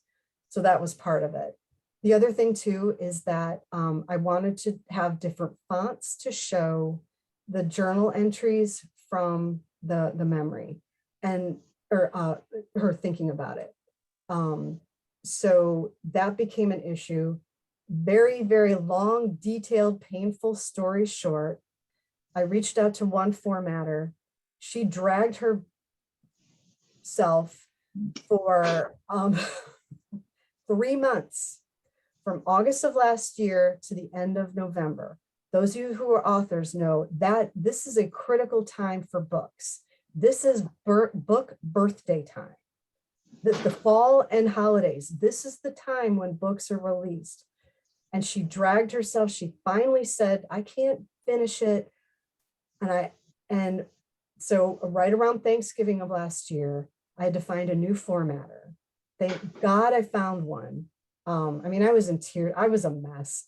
So that was part of it. The other thing too is that I wanted to have different fonts to show the journal entries from the memory and her thinking about it. So that became an issue. Very, very long, detailed, painful story short. I reached out to one formatter. She dragged herself for 3 months, from August of last year to the end of November. Those of you who are authors know that this is a critical time for books. This is book birthday time. The fall and holidays, this is the time when books are released. And she dragged herself. She finally said, I can't finish it. And so right around Thanksgiving of last year, I had to find a new formatter. Thank God I found one. I mean, I was in tears. I was a mess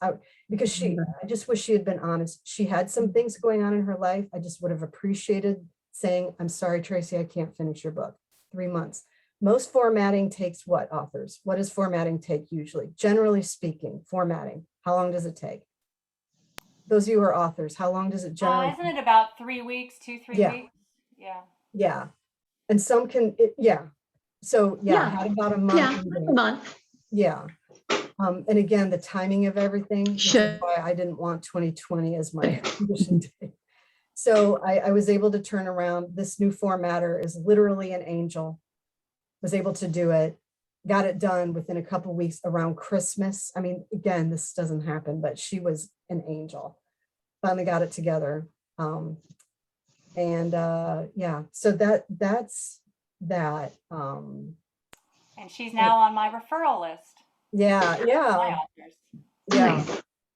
because I just wish she had been honest. She had some things going on in her life. I just would have appreciated saying, I'm sorry, Tracy, I can't finish your book. 3 months. Most formatting takes what, authors? What does formatting take usually? Generally speaking, formatting, how long does it take? Those of you who are authors, how long does it generally Isn't it about 3 weeks, 2-3 Yeah. weeks? Yeah. Yeah. And some can, yeah. So yeah, I had about a month. Yeah, a month. Yeah. And again, the timing of everything, which Sure. is why I didn't want 2020 as my condition date. So I was able to turn around. This new formatter is literally an angel. Was able to do it, got it done within a couple weeks around Christmas. I mean, again, this doesn't happen, but she was an angel. Finally got it together. Yeah, so that's that. And she's now on my referral list. Yeah, My yeah, authors. yeah.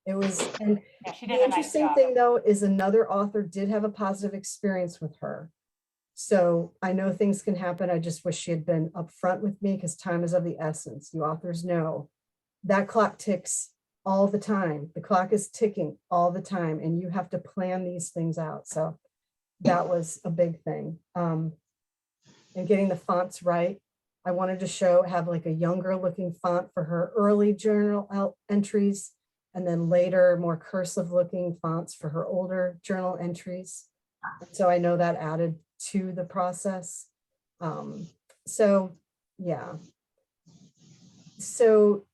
It was, and Yeah, she the did a nice interesting job. thing though, is another author did have a positive experience with her. So I know things can happen. I just wish she had been upfront with me, because time is of the essence. You authors know that clock ticks all the time. The clock is ticking all the time, and you have to plan these things out. So that was a big thing. And getting the fonts right. I wanted to have like a younger looking font for her early journal entries, and then later more cursive looking fonts for her older journal entries. So I know that added to the process. So yeah. So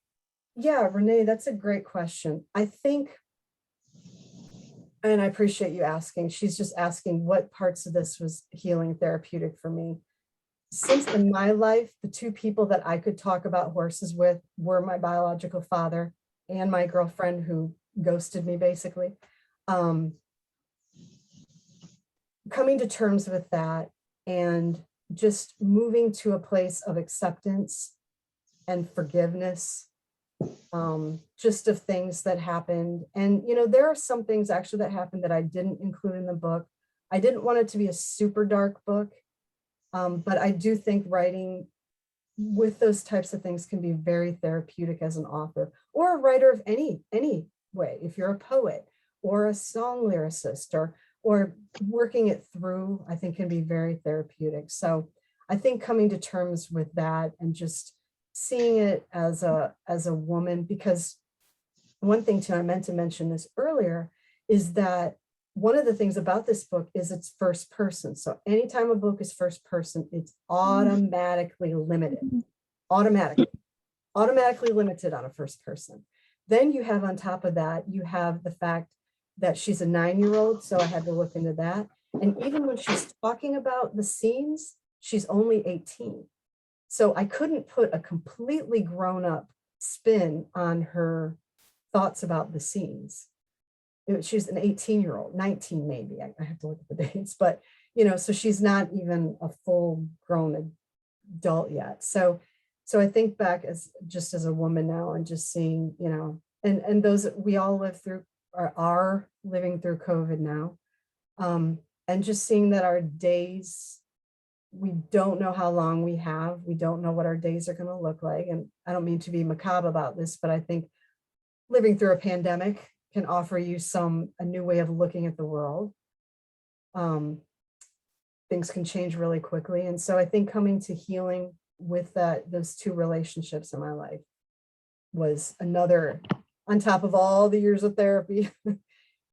yeah, Renee, that's a great question. I think, and I appreciate you asking, she's just asking what parts of this was healing therapeutic for me. Since in my life, the two people that I could talk about horses with were my biological father and my girlfriend who ghosted me basically. Coming to terms with that and just moving to a place of acceptance and forgiveness, just of things that happened. And, you know, there are some things actually that happened that I didn't include in the book. I didn't want it to be a super dark book, but I do think writing with those types of things can be very therapeutic as an author or a writer of any way. If you're a poet or a song lyricist or working it through, I think can be very therapeutic. So I think coming to terms with that and just seeing it as a woman, because one thing too, I meant to mention this earlier, is that one of the things about this book is it's first person. So anytime a book is first person, it's automatically limited, automatically limited on a first person. Then you have on top of that, you have the fact that she's a 9-year-old. So I had to look into that. And even when she's talking about the scenes, she's only 18. So I couldn't put a completely grown up spin on her thoughts about the scenes. She's an 18-year-old, 19 maybe. I have to look at the dates, but you know, so she's not even a full grown adult yet. So I think back as a woman now and just seeing, you know, and those we all live through are living through COVID now. And just seeing that our days we don't know how long we have. We don't know what our days are going to look like. And I don't mean to be macabre about this, but I think living through a pandemic can offer you a new way of looking at the world. Things can change really quickly. And so I think coming to healing with those two relationships in my life was another, on top of all the years of therapy,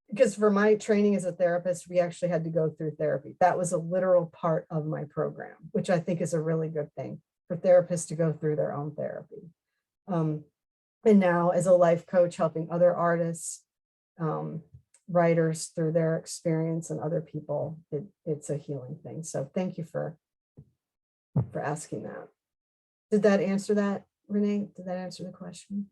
because for my training as a therapist, we actually had to go through therapy. That was a literal part of my program, which I think is a really good thing for therapists to go through their own therapy. And now as a life coach, helping other artists, writers through their experience and other people, it's a healing thing. So thank you for asking that. Did that answer that, Renee? Did that answer the question?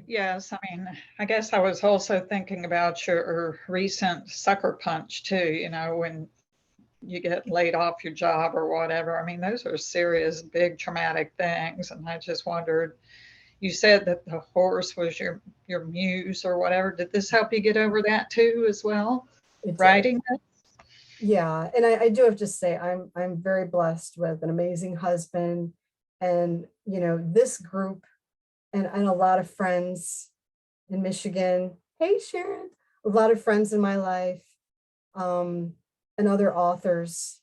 Yes, I mean, I guess I was also thinking about your recent sucker punch too, when you get laid off your job or whatever. I mean, those are serious, big, traumatic things. And I just wondered, you said that the horse was your muse or whatever. Did this help you get over that too as well? Writing it? Yeah, and I do have to say I'm very blessed with an amazing husband, and this group and a lot of friends in Michigan. Hey Sharon, a lot of friends in my life, and other authors.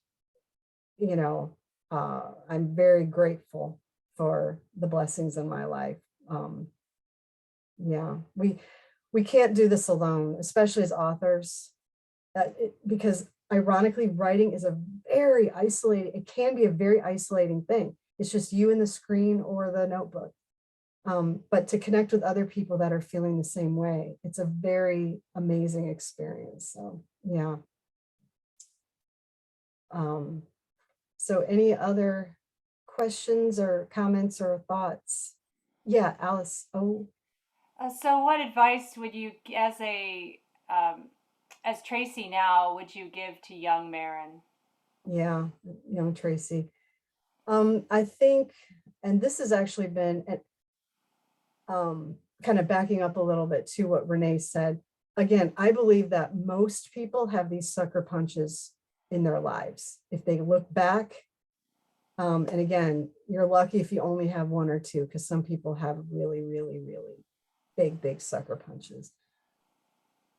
I'm very grateful for the blessings in my life. Yeah, we can't do this alone, especially as authors, because ironically, writing is it can be a very isolating thing. It's just you and the screen or the notebook. But to connect with other people that are feeling the same way, it's a very amazing experience. So yeah. So any other questions or comments or thoughts? Yeah, Alice. Oh. So what advice would you, as Tracy now, would you give to young Maren? Yeah, young Tracy. I think, and this has actually been kind of backing up a little bit to what Renee said. Again, I believe that most people have these sucker punches in their lives. If they look back, and again, you're lucky if you only have one or two, because some people have really, really, really big sucker punches.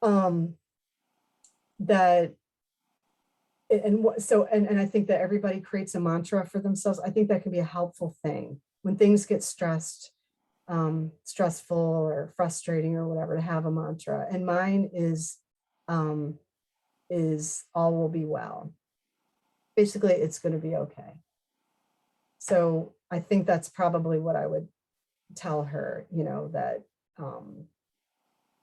And I think that everybody creates a mantra for themselves. I think that can be a helpful thing when things get stressful or frustrating or whatever, to have a mantra. And mine is all will be well. Basically, it's going to be okay. So I think that's probably what I would tell her,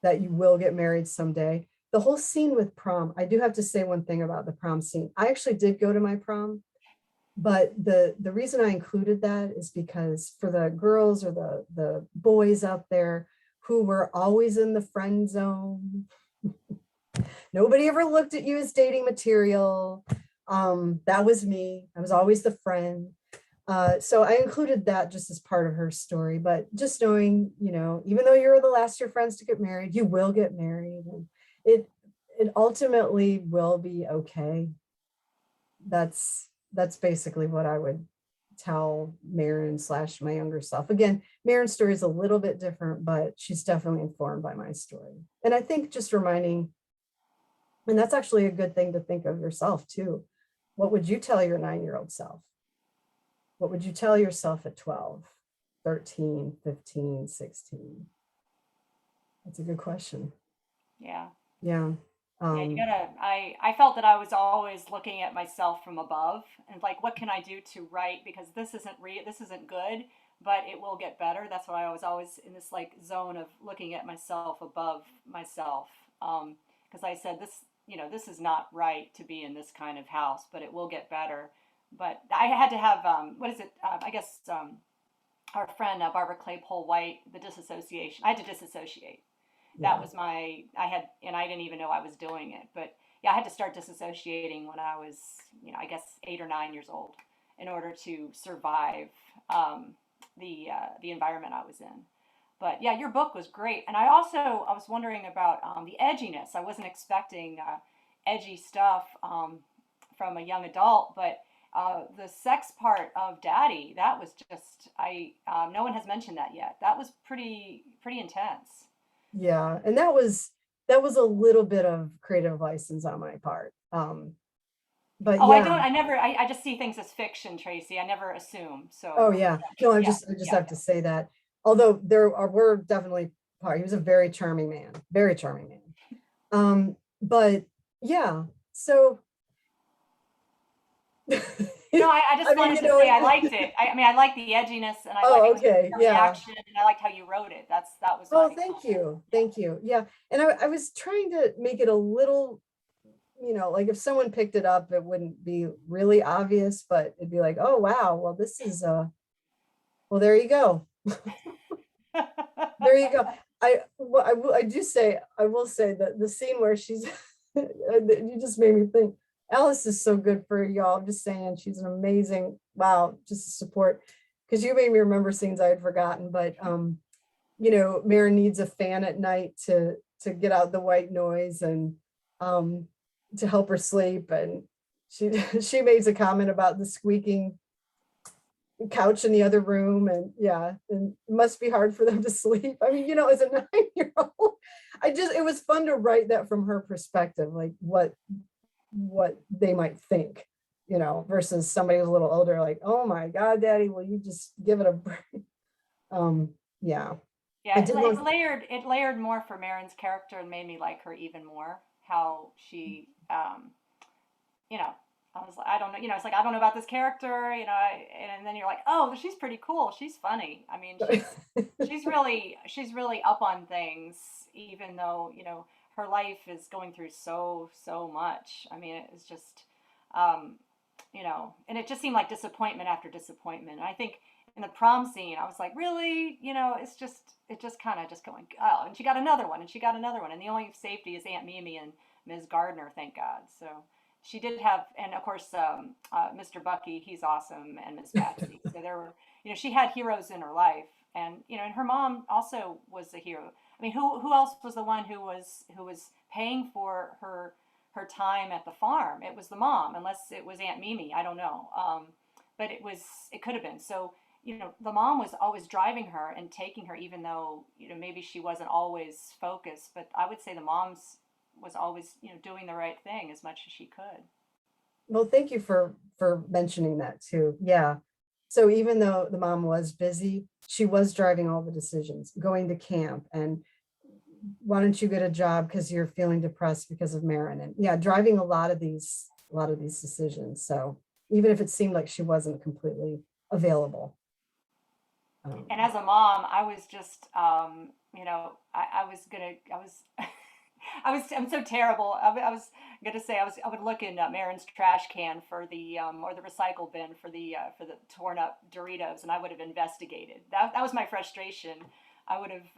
that you will get married someday. The whole scene with prom, I do have to say one thing about the prom scene. I actually did go to my prom, but the reason I included that is because for the girls or the boys out there who were always in the friend zone, nobody ever looked at you as dating material. That was me. I was always the friend. So I included that just as part of her story, but just knowing, even though you're the last of your friends to get married, you will get married, and it ultimately will be okay. That's basically what I would tell Maren / my younger self. Again, Maren's story is a little bit different, but she's definitely informed by my story. And I think just reminding, and that's actually a good thing to think of yourself too. What would you tell your 9-year-old self? What would you tell yourself at 12, 13, 15, 16? That's a good question. Yeah. Yeah. I felt that I was always looking at myself from above and like, what can I do to write? Because this isn't good, but it will get better. That's why I was always in this like zone of looking at myself above myself. Because I said this is not right to be in this kind of house, but it will get better. But I had to have, our friend Barbara Claypole White, the disassociation. I had to disassociate. Yeah. That was I didn't even know I was doing it. But yeah, I had to start disassociating when I was, I guess 8 or 9 years old in order to survive the environment I was in. But yeah, your book was great. And I was wondering about the edginess. I wasn't expecting edgy stuff from a young adult, but the sex part of Daddy, that was just no one has mentioned that yet. That was pretty intense. Yeah, and that was a little bit of creative license on my part. But Oh, yeah. I just see things as fiction, Tracy. I never assume. So. Oh yeah, no, I just have to say that. Although were definitely he was a very charming man. But yeah, so. No, I just wanted to say I liked it. I mean, I liked the edginess, and I liked okay, the reaction, and I liked how you wrote it. That was. Oh, thank you. Yeah, and I was trying to make it a little, like if someone picked it up, it wouldn't be really obvious, but it'd be like, oh wow, well this is well there you go. There you go. I will say that the scene where she's you just made me think. Alice is so good for y'all. I'm just saying, she's an amazing, wow, just support. Because you made me remember scenes I had forgotten. But Maren needs a fan at night to get out the white noise and to help her sleep. And she makes a comment about the squeaking couch in the other room, and and it must be hard for them to sleep. I mean, as a 9-year-old, it was fun to write that from her perspective, like what they might think, versus somebody who's a little older, like, oh my God, Daddy, will you just give it a break? Yeah, it layered more for Maren's character and made me like her even more. How she, I was like, I don't know, it's like, I don't know about this character, and then you're like, oh, she's pretty cool. She's funny. I mean, she's really up on things, even though, her life is going through so much. I mean, it was just, and it just seemed like disappointment after disappointment. And I think in the prom scene, I was like, really, it just kind of just going, oh, and she got another one, and the only safety is Aunt Mimi and Ms. Gardner, thank God. So she did have, and of course, Mr. Bucky, he's awesome, and Miss Patsy. So there were, she had heroes in her life, and and her mom also was a hero. I mean, who else was the one who was paying for her time at the farm? It was the mom, unless it was Aunt Mimi. I don't know, but it could have been. So the mom was always driving her and taking her, even though maybe she wasn't always focused. But I would say the mom's was always doing the right thing as much as she could. Well, thank you for mentioning that too. Yeah. So even though the mom was busy, she was driving all the decisions, going to camp, and why don't you get a job because you're feeling depressed because of Maren, and driving a lot of these decisions. So even if it seemed like she wasn't completely available. And as a mom, I was just, I'm so terrible. I was gonna say I would look in Maren's trash can for the or the recycle bin for the torn up Doritos, and I would have investigated. That was my frustration. I would have,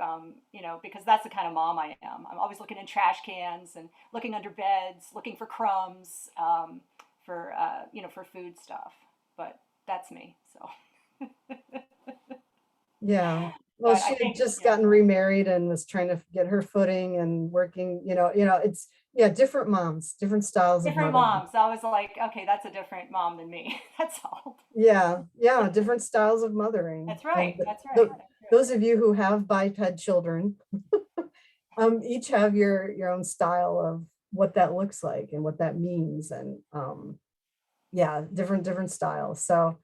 because that's the kind of mom I am. I'm always looking in trash cans and looking under beds, looking for crumbs, for food stuff. But that's me. So. Yeah. Well, she had just gotten remarried and was trying to get her footing and working, it's different moms, different styles of moms. I was like, okay, that's a different mom than me. That's all. Yeah, different styles of mothering. That's right. That's right. Those of you who have biped children, each have your own style of what that looks like and what that means, and different styles. So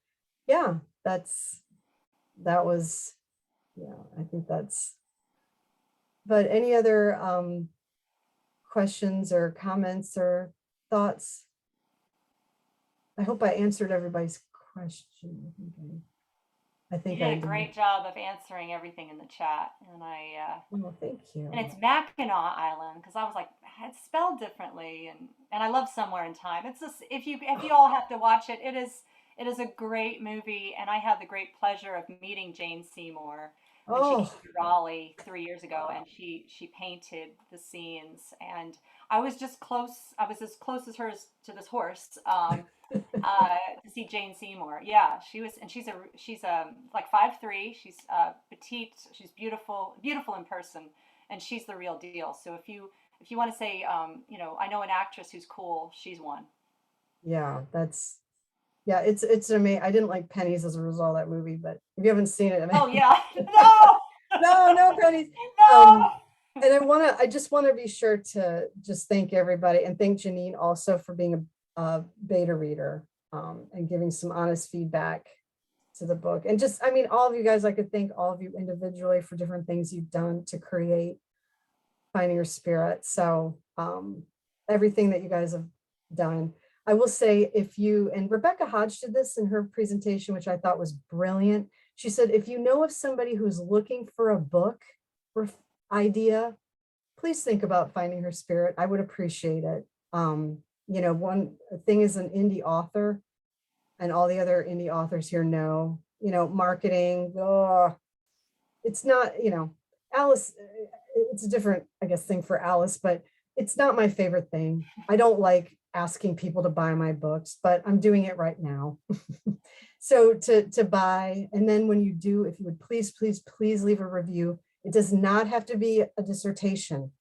I think that's, but any other questions or comments or thoughts? I hope I answered everybody's question. I think you did a great job of answering everything in the chat, and oh, thank you. And it's Mackinac Island, because I was like, it's spelled differently, and I love Somewhere in Time. It's just, if you all have to watch it, it is a great movie, and I had the great pleasure of meeting Jane Seymour when she came to Raleigh 3 years ago, and she painted the scenes, and I was just close. I was as close as her to this horse to see Jane Seymour. Yeah, she was, and she's like 5'3". She's petite. She's beautiful in person, and she's the real deal. So if you if you want to say, you know, I know an actress who's cool, she's one. Yeah, yeah, it's amazing. I didn't like pennies as a result of that movie, but if you haven't seen it, I mean, Oh yeah, no, no pennies. no. And I just want to be sure to just thank everybody and thank Janine also for being a beta reader and giving some honest feedback to the book. And just, I mean, all of you guys, I could thank all of you individually for different things you've done to create Finding Your Spirit. So everything that you guys have done. I will say, if you, and Rebecca Hodge did this in her presentation, which I thought was brilliant. She said, if you know of somebody who's looking for a book or idea, please think about Finding Her Spirit. I would appreciate it. You know, one thing is an indie author, and all the other indie authors here know, you know, marketing, it's not, you know, Alice, it's a different, I guess, thing for Alice, but it's not my favorite thing. I don't like asking people to buy my books, but I'm doing it right now. So to buy, and then when you do, if you would please leave a review. It does not have to be a dissertation.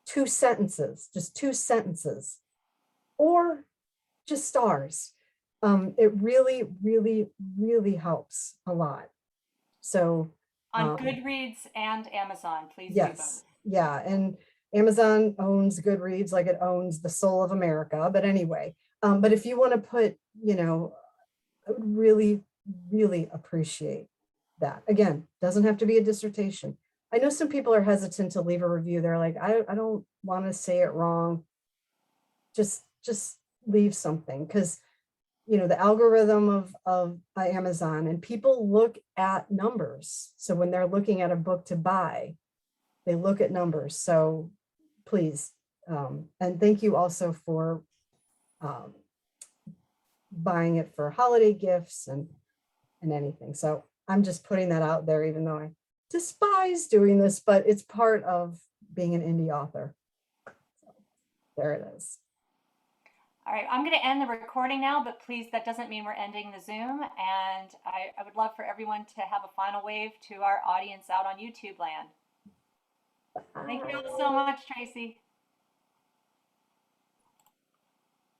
2 sentences, just 2 sentences, or just stars. It really helps a lot. So On Goodreads and Amazon, please do yes, both. yeah, and Amazon owns Goodreads like it owns the soul of America. But anyway, but if you want to put, you know, I would really appreciate that. Again, doesn't have to be a dissertation. I know some people are hesitant to leave a review. They're like, I don't want to say it wrong. Just leave something, because you know the algorithm of Amazon, and people look at numbers. So when they're looking at a book to buy, they look at numbers. So please, and thank you also for buying it for holiday gifts and anything. So I'm just putting that out there, even though I despise doing this, but it's part of being an indie author. So there it is. All right, I'm going to end the recording now, but please, that doesn't mean we're ending the Zoom. And I would love for everyone to have a final wave to our audience out on YouTube land. Thank you all so much, Tracy.